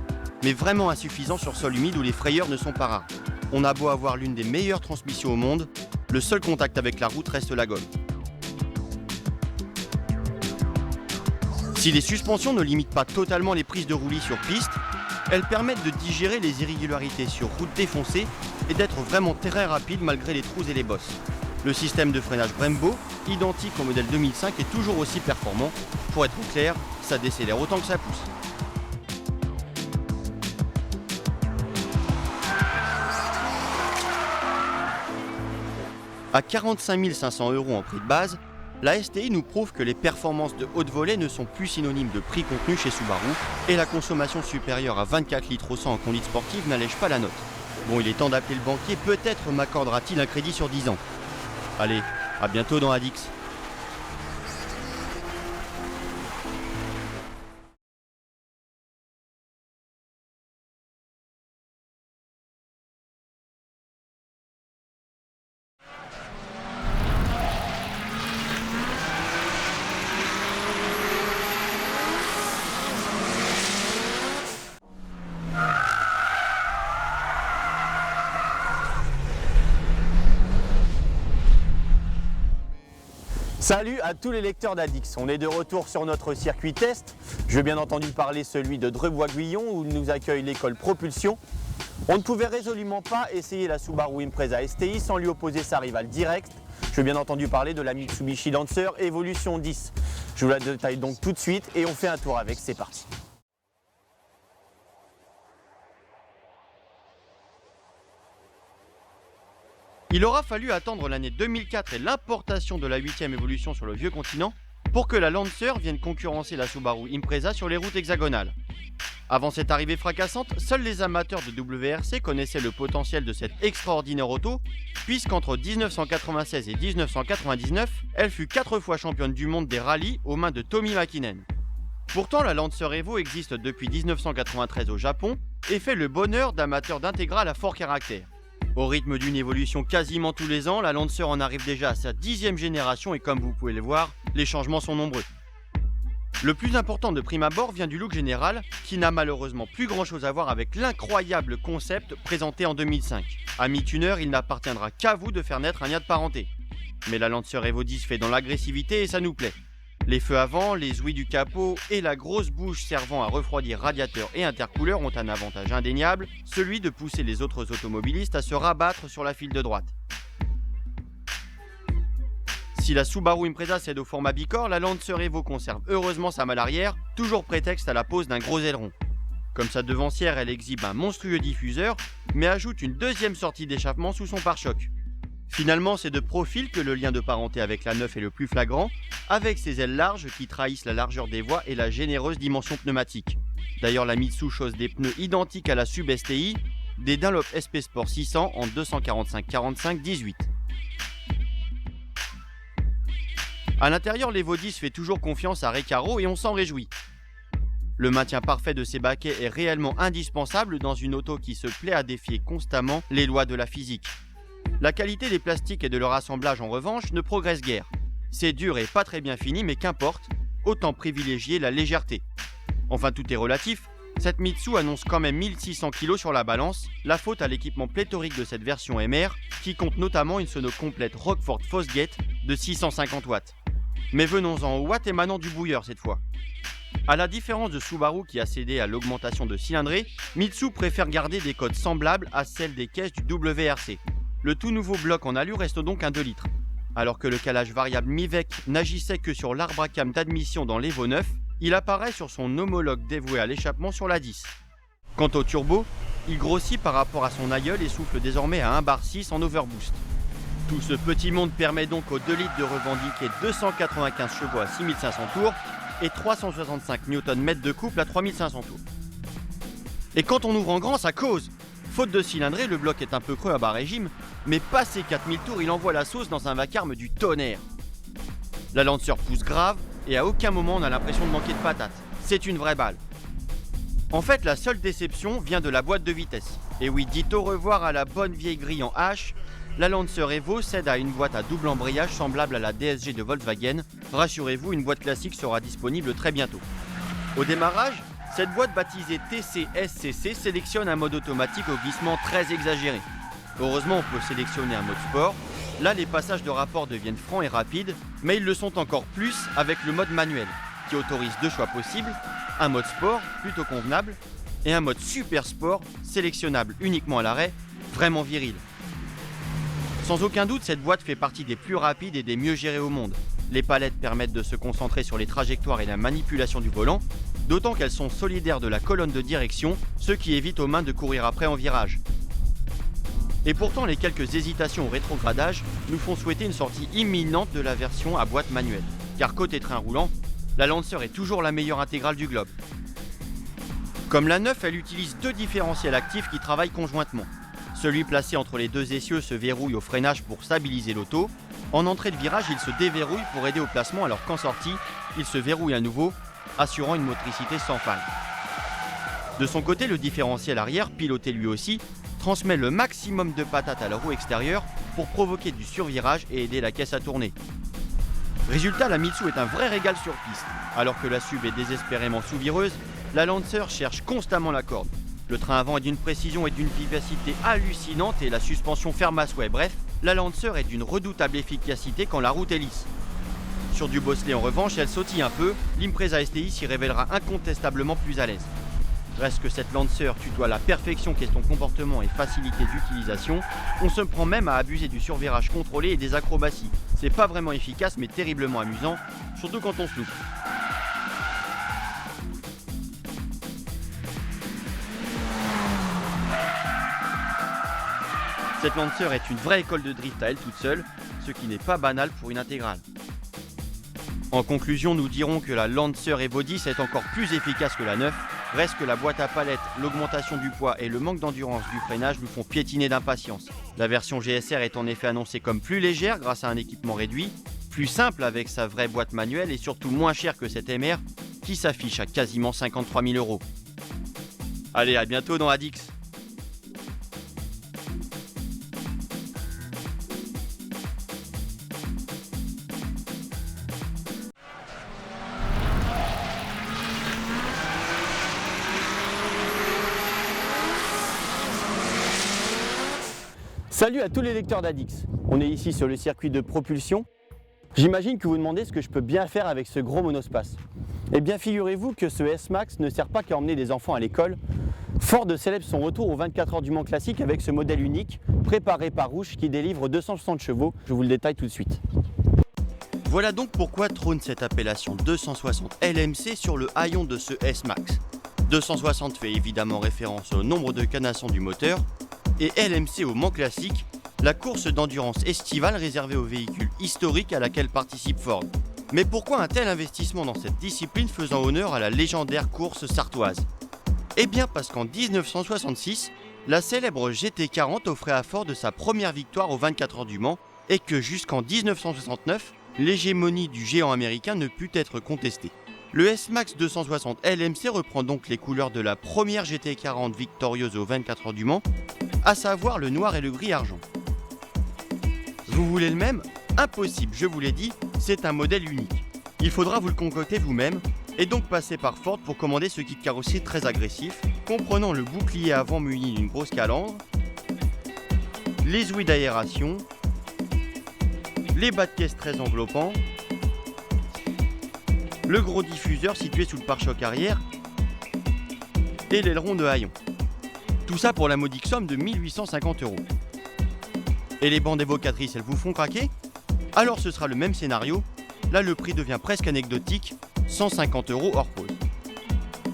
mais vraiment insuffisant sur sol humide où les frayeurs ne sont pas rares. On a beau avoir l'une des meilleures transmissions au monde, le seul contact avec la route reste la gomme. Si les suspensions ne limitent pas totalement les prises de roulis sur piste, elles permettent de digérer les irrégularités sur route défoncée et d'être vraiment très rapide malgré les trous et les bosses. Le système de freinage Brembo, identique au modèle 2005, est toujours aussi performant. Pour être clair, ça décélère autant que ça pousse. À 45 500 € en prix de base, la STI nous prouve que les performances de haute volée ne sont plus synonymes de prix contenu chez Subaru et la consommation supérieure à 24 litres au 100 en conduite sportive n'allège pas la note. Bon, il est temps d'appeler le banquier, peut-être m'accordera-t-il un crédit sur 10 ans. Allez, à bientôt dans Adix. Salut à tous les lecteurs d'Adix, on est de retour sur notre circuit test. Je vais bien entendu parler celui de Dreux-Bois-Guyon où nous accueille l'école Propulsion. On ne pouvait résolument pas essayer la Subaru Impreza STI sans lui opposer sa rivale directe. Je vais bien entendu parler de la Mitsubishi Lancer Evolution 10. Je vous la détaille donc tout de suite et on fait un tour avec, c'est parti. Il aura fallu attendre l'année 2004 et l'importation de la 8e évolution sur le vieux continent pour que la Lancer vienne concurrencer la Subaru Impreza sur les routes hexagonales. Avant cette arrivée fracassante, seuls les amateurs de WRC connaissaient le potentiel de cette extraordinaire auto, puisqu'entre 1996 et 1999, elle fut 4 fois championne du monde des rallyes aux mains de Tommy Mäkinen. Pourtant, la Lancer Evo existe depuis 1993 au Japon et fait le bonheur d'amateurs d'intégrales à fort caractère. Au rythme d'une évolution quasiment tous les ans, la Lancer en arrive déjà à sa 10e génération et comme vous pouvez le voir, les changements sont nombreux. Le plus important de prime abord vient du look général, qui n'a malheureusement plus grand chose à voir avec l'incroyable concept présenté en 2005. Ami tuner, il n'appartiendra qu'à vous de faire naître un lien de parenté. Mais la Lancer Evo 10 fait dans l'agressivité et ça nous plaît. Les feux avant, les ouïes du capot et la grosse bouche servant à refroidir radiateur et intercouleur ont un avantage indéniable, celui de pousser les autres automobilistes à se rabattre sur la file de droite. Si la Subaru Impreza cède au format bicorps, la Lancer Evo conserve heureusement sa malle arrière, toujours prétexte à la pose d'un gros aileron. Comme sa devancière, elle exhibe un monstrueux diffuseur, mais ajoute une deuxième sortie d'échappement sous son pare-choc. Finalement, c'est de profil que le lien de parenté avec la 9 est le plus flagrant, avec ses ailes larges qui trahissent la largeur des voies et la généreuse dimension pneumatique. D'ailleurs, la Mitsu chose des pneus identiques à la Sub STI, des Dunlop SP Sport 600 en 245-45-18. A l'intérieur, l'Evo 10 fait toujours confiance à Recaro et on s'en réjouit. Le maintien parfait de ses baquets est réellement indispensable dans une auto qui se plaît à défier constamment les lois de la physique. La qualité des plastiques et de leur assemblage en revanche ne progresse guère. C'est dur et pas très bien fini mais qu'importe, autant privilégier la légèreté. Enfin tout est relatif, cette Mitsu annonce quand même 1600 kg sur la balance, la faute à l'équipement pléthorique de cette version MR qui compte notamment une sono complète Rockford Fosgate de 650 watts. Mais venons-en aux watts émanant du bouilleur cette fois. A la différence de Subaru qui a cédé à l'augmentation de cylindrée, Mitsu préfère garder des codes semblables à celles des caisses du WRC. Le tout nouveau bloc en alu reste donc un 2 litres. Alors que le calage variable Mivec n'agissait que sur l'arbre à cam d'admission dans l'Evo 9, il apparaît sur son homologue dévoué à l'échappement sur la 10. Quant au turbo, il grossit par rapport à son aïeul et souffle désormais à 1,6 bar en overboost. Tout ce petit monde permet donc aux 2 litres de revendiquer 295 chevaux à 6500 tours et 365 Nm de couple à 3500 tours. Et quand on ouvre en grand, ça cause. Faute de cylindrée, le bloc est un peu creux à bas régime, mais passé 4000 tours, il envoie la sauce dans un vacarme du tonnerre. La Lancer pousse grave et à aucun moment on a l'impression de manquer de patates. C'est une vraie balle. En fait, la seule déception vient de la boîte de vitesse. Et oui, dites au revoir à la bonne vieille grille en H. La Lancer Evo cède à une boîte à double embrayage semblable à la DSG de Volkswagen. Rassurez-vous, une boîte classique sera disponible très bientôt. Au démarrage, cette boîte baptisée TCSCC sélectionne un mode automatique au glissement très exagéré. Heureusement, on peut sélectionner un mode sport. Là, les passages de rapport deviennent francs et rapides, mais ils le sont encore plus avec le mode manuel, qui autorise 2 choix possibles, un mode sport, plutôt convenable, et un mode super sport, sélectionnable uniquement à l'arrêt, vraiment viril. Sans aucun doute, cette boîte fait partie des plus rapides et des mieux gérées au monde. Les palettes permettent de se concentrer sur les trajectoires et la manipulation du volant, d'autant qu'elles sont solidaires de la colonne de direction, ce qui évite aux mains de courir après en virage. Et pourtant, les quelques hésitations au rétrogradage nous font souhaiter une sortie imminente de la version à boîte manuelle. Car côté train roulant, la Lancer est toujours la meilleure intégrale du globe. Comme la 9, elle utilise 2 différentiels actifs qui travaillent conjointement. Celui placé entre les 2 essieux se verrouille au freinage pour stabiliser l'auto. En entrée de virage, il se déverrouille pour aider au placement alors qu'en sortie, il se verrouille à nouveau, assurant une motricité sans faille. De son côté, le différentiel arrière, piloté lui aussi, transmet le maximum de patates à la roue extérieure pour provoquer du survirage et aider la caisse à tourner. Résultat, la Mitsu est un vrai régal sur piste. Alors que la SUV est désespérément sous-vireuse, la Lancer cherche constamment la corde. Le train avant est d'une précision et d'une vivacité hallucinantes et la suspension ferme à souhait. Bref, la Lancer est d'une redoutable efficacité quand la route est lisse. Sur du bosselet en revanche, elle sautille un peu, l'Impreza STI s'y révélera incontestablement plus à l'aise. Reste que cette Lancer tutoie la perfection question comportement et facilité d'utilisation, on se prend même à abuser du survirage contrôlé et des acrobaties. C'est pas vraiment efficace mais terriblement amusant, surtout quand on se loupe. Cette Lancer est une vraie école de drift à elle toute seule, ce qui n'est pas banal pour une intégrale. En conclusion, nous dirons que la Lancer Evo 10 est encore plus efficace que la 9. Reste que la boîte à palettes, l'augmentation du poids et le manque d'endurance du freinage nous font piétiner d'impatience. La version GSR est en effet annoncée comme plus légère grâce à un équipement réduit, plus simple avec sa vraie boîte manuelle et surtout moins chère que cette MR qui s'affiche à quasiment 53 000 €. Allez, à bientôt dans Addix. Salut à tous les lecteurs d'Addix. On est ici sur le circuit de propulsion. J'imagine que vous vous demandez ce que je peux bien faire avec ce gros monospace. Eh bien figurez-vous que ce S-Max ne sert pas qu'à emmener des enfants à l'école. Ford célèbre son retour aux 24 heures du Mans classique avec ce modèle unique, préparé par Rouge qui délivre 260 chevaux. Je vous le détaille tout de suite. Voilà donc pourquoi trône cette appellation 260 LMC sur le haillon de ce S-Max. 260 fait évidemment référence au nombre de canassons du moteur, et LMC au Mans classique, la course d'endurance estivale réservée aux véhicules historiques à laquelle participe Ford. Mais pourquoi un tel investissement dans cette discipline faisant honneur à la légendaire course sartoise? Eh bien parce qu'en 1966, la célèbre GT40 offrait à Ford sa première victoire aux 24 heures du Mans et que jusqu'en 1969, l'hégémonie du géant américain ne put être contestée. Le S-Max 260 LMC reprend donc les couleurs de la première GT40 victorieuse aux 24 heures du Mans, à savoir le noir et le gris argent. Vous voulez le même? Impossible, je vous l'ai dit, c'est un modèle unique. Il faudra vous le concocter vous-même et donc passer par Ford pour commander ce kit carrossier très agressif, comprenant le bouclier avant muni d'une grosse calandre, les ouïes d'aération, les bas de caisse très enveloppants, le gros diffuseur situé sous le pare-choc arrière et l'aileron de haillon. Tout ça pour la modique somme de 1850 €. Et les bandes évocatrices, elles vous font craquer? Alors ce sera le même scénario. Là, le prix devient presque anecdotique, 150 € hors pause.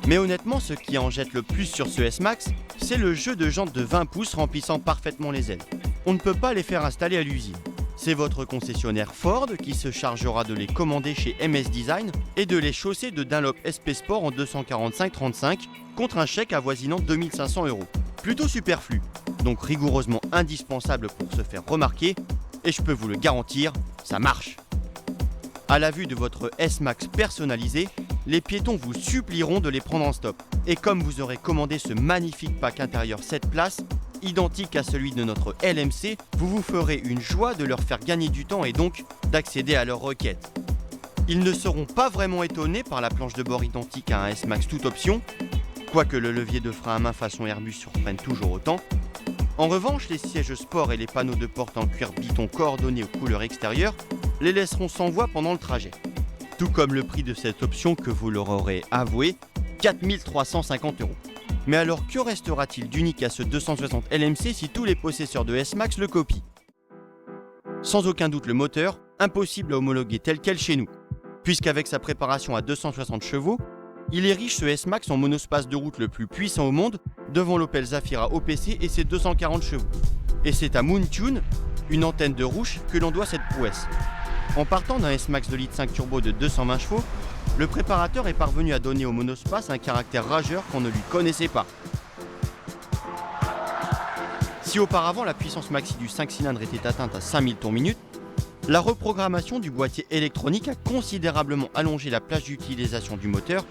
Mais honnêtement, ce qui en jette le plus sur ce S-Max, c'est le jeu de jantes de 20 pouces remplissant parfaitement les ailes. On ne peut pas les faire installer à l'usine. C'est votre concessionnaire Ford qui se chargera de les commander chez MS Design et de les chausser de Dunlop SP Sport en 245-35 contre un chèque avoisinant 2500 €. Plutôt superflu, donc rigoureusement indispensable pour se faire remarquer, et je peux vous le garantir, ça marche. À la vue de votre S-Max personnalisé, les piétons vous supplieront de les prendre en stop. Et comme vous aurez commandé ce magnifique pack intérieur 7 places, identique à celui de notre LMC, vous vous ferez une joie de leur faire gagner du temps et donc d'accéder à leurs requêtes. Ils ne seront pas vraiment étonnés par la planche de bord identique à un S-Max toute option, quoique le levier de frein à main façon Airbus surprenne toujours autant. En revanche, les sièges sport et les panneaux de porte en cuir biton coordonnés aux couleurs extérieures les laisseront sans voix pendant le trajet. Tout comme le prix de cette option que vous leur aurez avoué, 4 350 €. Mais alors que restera-t-il d'unique à ce 260 LMC si tous les possesseurs de S-Max le copient? Sans aucun doute le moteur, impossible à homologuer tel quel chez nous, puisqu'avec sa préparation à 260 chevaux, il est riche ce S-Max en monospace de route le plus puissant au monde, devant l'Opel Zafira OPC et ses 240 chevaux. Et c'est à Moontune, une antenne de Rouge, que l'on doit cette prouesse. En partant d'un S-Max 2,5 turbo de 220 chevaux, le préparateur est parvenu à donner au monospace un caractère rageur qu'on ne lui connaissait pas. Si auparavant la puissance maxi du 5 cylindres était atteinte à 5000 tours minute, la reprogrammation du boîtier électronique a considérablement allongé la plage d'utilisation du moteur,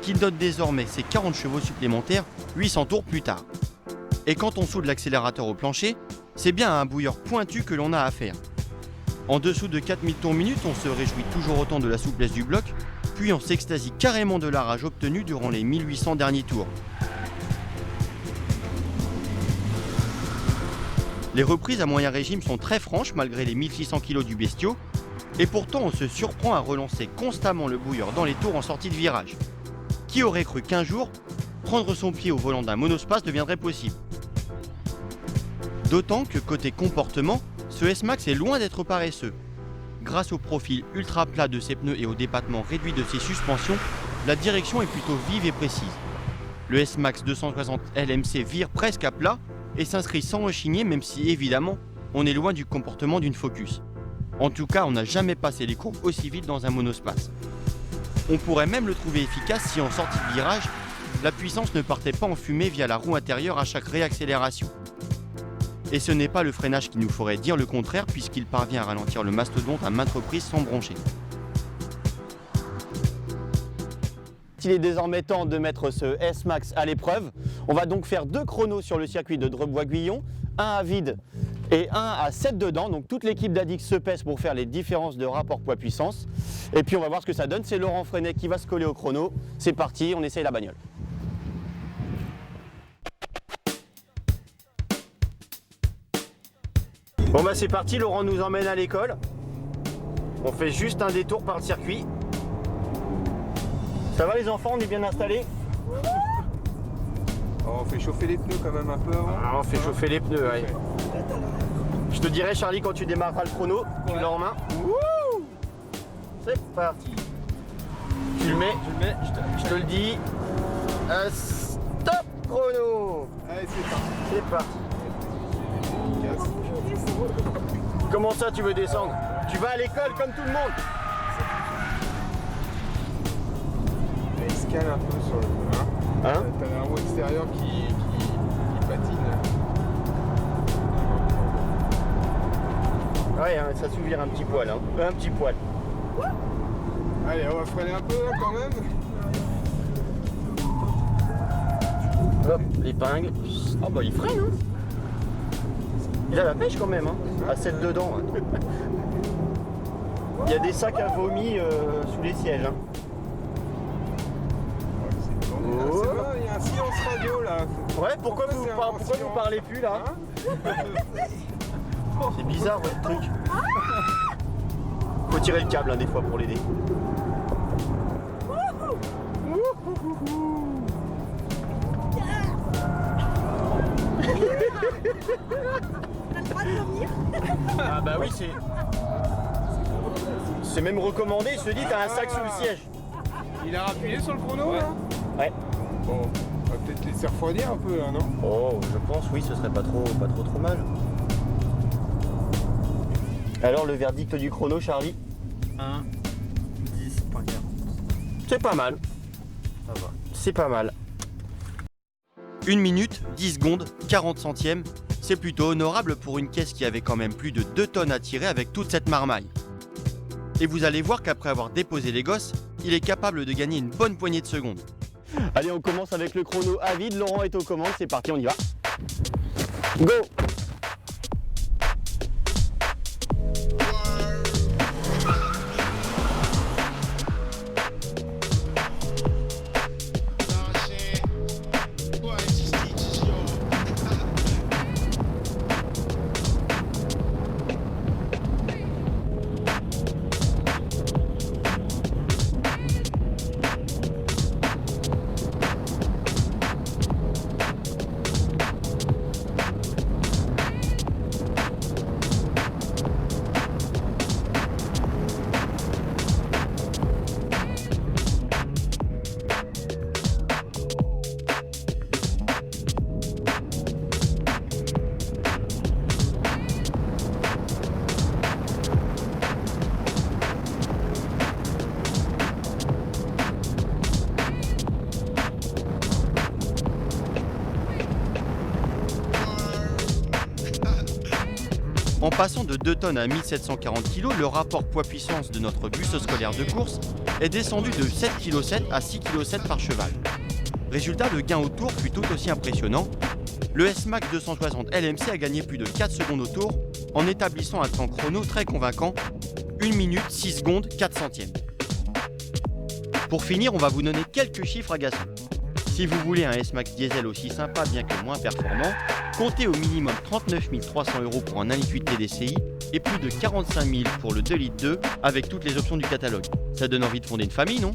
qui donne désormais ses 40 chevaux supplémentaires 800 tours plus tard. Et quand on soude l'accélérateur au plancher, c'est bien à un bouilleur pointu que l'on a affaire. En dessous de 4000 tours minute, on se réjouit toujours autant de la souplesse du bloc, puis on s'extasie carrément de la rage obtenue durant les 1800 derniers tours. Les reprises à moyen régime sont très franches malgré les 1600 kg du bestiau, et pourtant on se surprend à relancer constamment le bouilleur dans les tours en sortie de virage. Qui aurait cru qu'un jour, prendre son pied au volant d'un monospace deviendrait possible? D'autant que côté comportement, ce S-Max est loin d'être paresseux. Grâce au profil ultra plat de ses pneus et au débattement réduit de ses suspensions, la direction est plutôt vive et précise. Le S-Max 260 LMC vire presque à plat et s'inscrit sans rechigner, même si évidemment on est loin du comportement d'une Focus. En tout cas, on n'a jamais passé les courbes aussi vite dans un monospace. On pourrait même le trouver efficace si en sortie de virage, la puissance ne partait pas en fumée via la roue intérieure à chaque réaccélération. Et ce n'est pas le freinage qui nous ferait dire le contraire puisqu'il parvient à ralentir le mastodonte à maintes reprises sans broncher. Il est désormais temps de mettre ce S-Max à l'épreuve. On va donc faire 2 chronos sur le circuit de Dreux-Bois-Guillon, un à vide et un à 7 dedans. Donc toute l'équipe d'Adix se pèse pour faire les différences de rapport poids-puissance. Et puis on va voir ce que ça donne. C'est Laurent Freinet qui va se coller au chrono. C'est parti, on essaye la bagnole. Bon bah c'est parti, Laurent nous emmène à l'école. On fait juste un détour par le circuit. Ça va les enfants, on est bien installés? On fait chauffer les pneus quand même un peu avant. On fait chauffer les pneus, ouais. Je te dirai Charlie quand tu démarreras le chrono, tu l'as en main. Wouh! C'est parti. Tu le mets, je te le dis. Stop chrono! Allez c'est parti. C'est parti. Comment ça tu veux descendre? Tu vas à l'école comme tout le monde. Elle escale un peu sur le Hein? T'as la roue extérieure qui patine. Ouais, hein, ça s'ouvre un petit poil, hein. Un petit poil. Allez, on va freiner un peu là quand même. Hop, l'épingle. Ah bah il freine, hein. Il a la pêche quand même, hein. À 7 dedans. Hein. Il y a des sacs à vomi sous les sièges, hein. Oh. C'est bon, il y a un silence radio là. Ouais, pourquoi vous parlez plus là? C'est bizarre votre truc. Faut tirer le câble hein, des fois pour l'aider. Ah bah oui c'est même recommandé, je te dis t'as un sac sous le siège. Il a appuyé sur le chrono là? Ouais. Bon, on va peut-être laisser refroidir un peu là, non? Oh, je pense, oui, ce serait pas trop mal. Alors, le verdict du chrono, Charlie? 1:10.40. C'est pas mal. Ça va. C'est pas mal. 1 minute, 10 secondes, 40 centièmes. C'est plutôt honorable pour une caisse qui avait quand même plus de 2 tonnes à tirer avec toute cette marmaille. Et vous allez voir qu'après avoir déposé les gosses, il est capable de gagner une bonne poignée de secondes. Allez, on commence avec le chrono à vide. Laurent est aux commandes, c'est parti, on y va. Go! En passant de 2 tonnes à 1740 kg, le rapport poids-puissance de notre bus scolaire de course est descendu de 7,7 kg à 6,7 kg par cheval. Résultat, le gain au tour fut tout aussi impressionnant. Le S-Max 260 LMC a gagné plus de 4 secondes au tour en établissant un temps chrono très convaincant, 1 minute 6 secondes 4 centièmes. Pour finir, on va vous donner quelques chiffres agaçants. Si vous voulez un S-Max diesel aussi sympa bien que moins performant, comptez au minimum 39 300 € pour un 1,8 T TDCi et plus de 45 000 pour le 2,2 litres avec toutes les options du catalogue. Ça donne envie de fonder une famille, non ?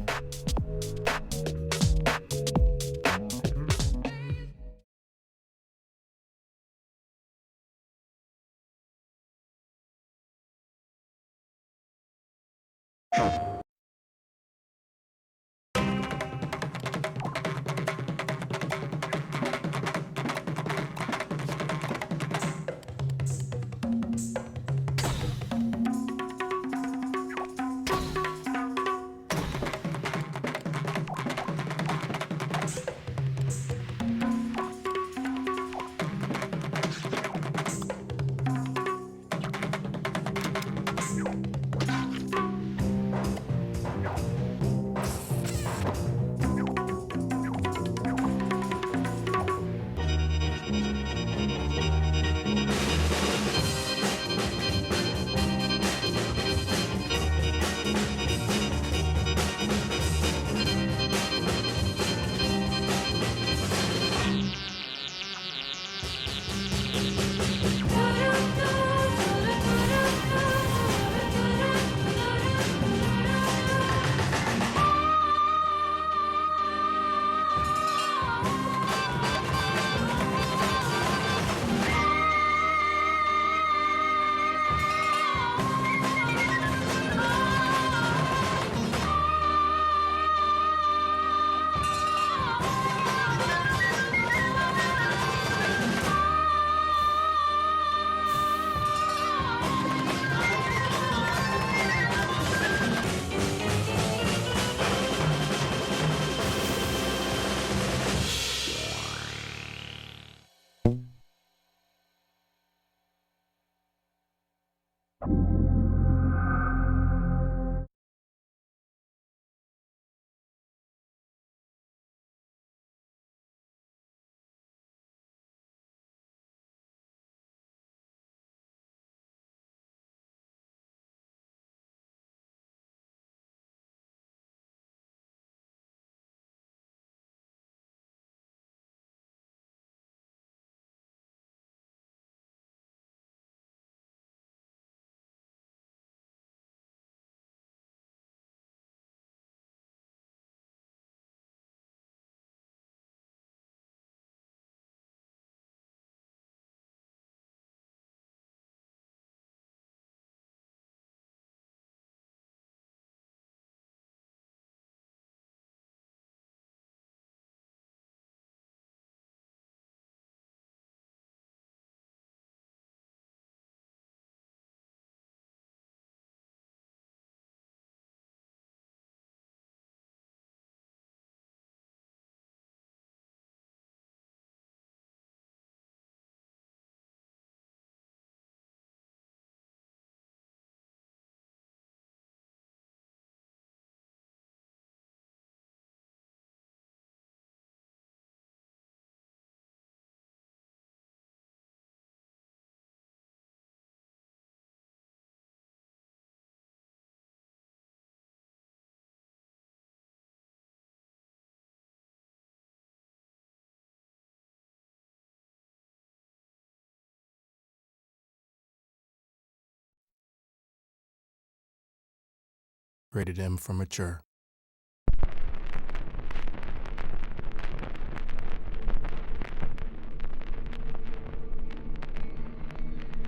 Rated M for mature.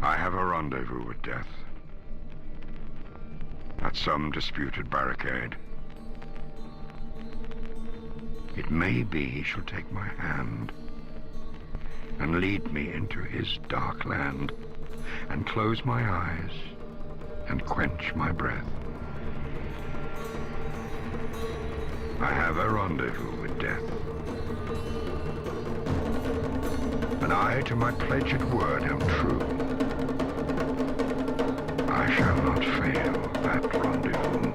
I have a rendezvous with death. At some disputed barricade. It may be he shall take my hand and lead me into his dark land and close my eyes and quench my breath. I have a rendezvous with death. And I to my pledged word am true. I shall not fail that rendezvous.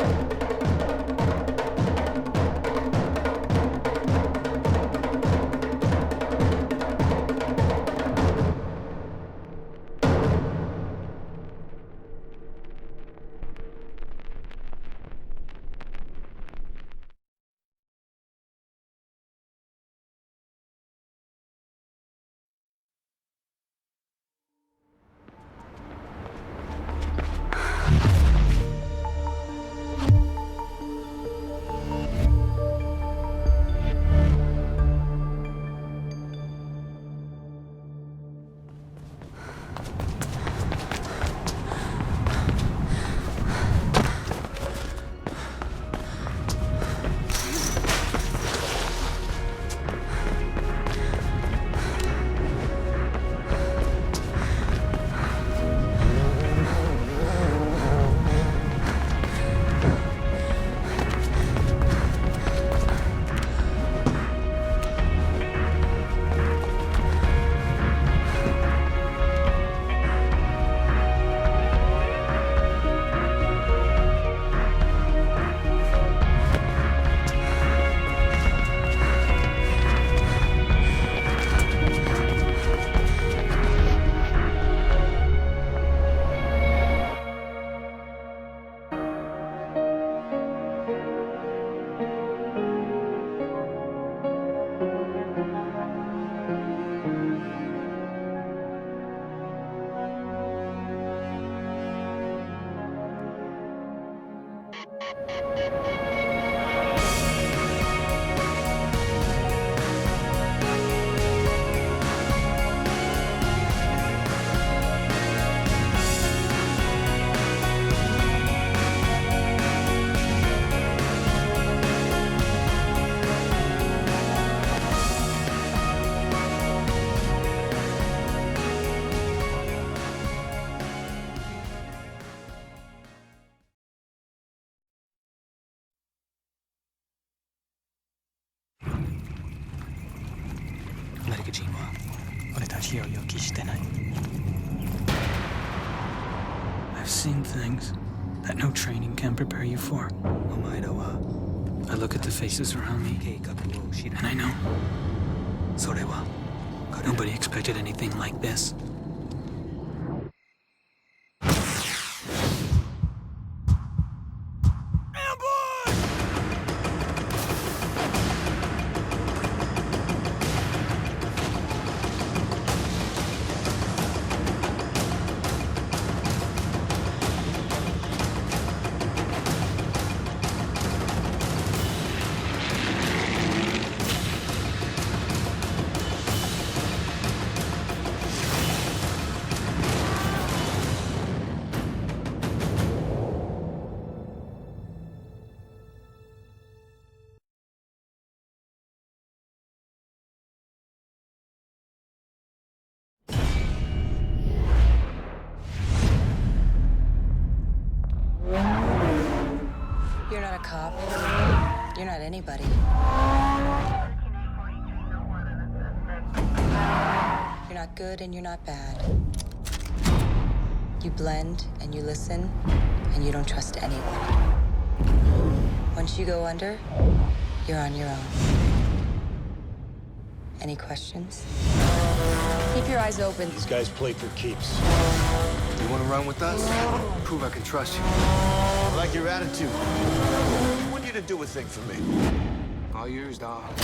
I've seen things that no training can prepare you for. I look at the faces around me, and I know. Nobody expected anything like this. You're not a cop. You're not anybody. You're not good and you're not bad. You blend and you listen and you don't trust anyone. Once you go under, you're on your own. Any questions? Keep your eyes open. These guys play for keeps. You want to run with us? Prove I can trust you. I like your attitude. I want you to do a thing for me. All yours, dog.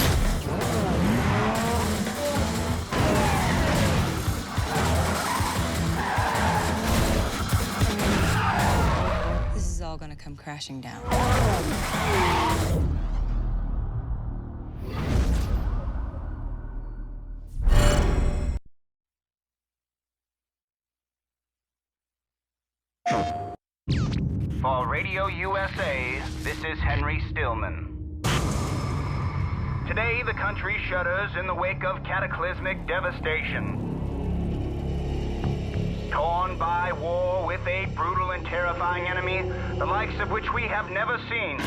This is all gonna come crashing down. For Radio USA, this is Henry Stillman. Today, the country shudders in the wake of cataclysmic devastation. Torn by war with a brutal and terrifying enemy, the likes of which we have never seen.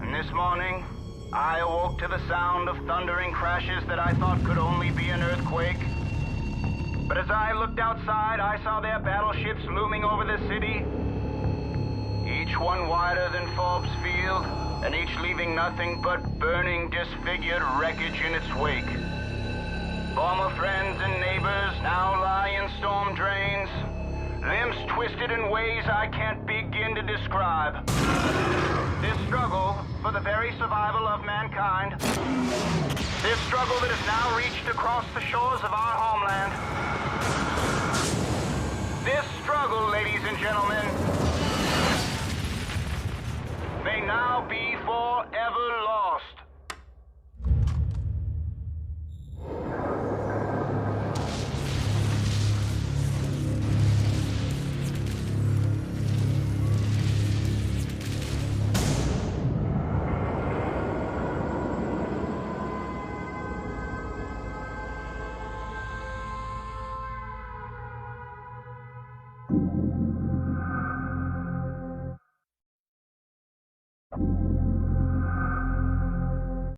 And this morning, I awoke to the sound of thundering crashes that I thought could only be an earthquake. But as I looked outside, I saw their battleships looming over the city, each one wider than Forbes Field, and each leaving nothing but burning, disfigured wreckage in its wake. Former friends and neighbors now lie in storm drains, limbs twisted in ways I can't begin to describe. This struggle for the very survival of mankind, this struggle that has now reached across the shores of our homeland, this struggle, ladies and gentlemen, may now be forever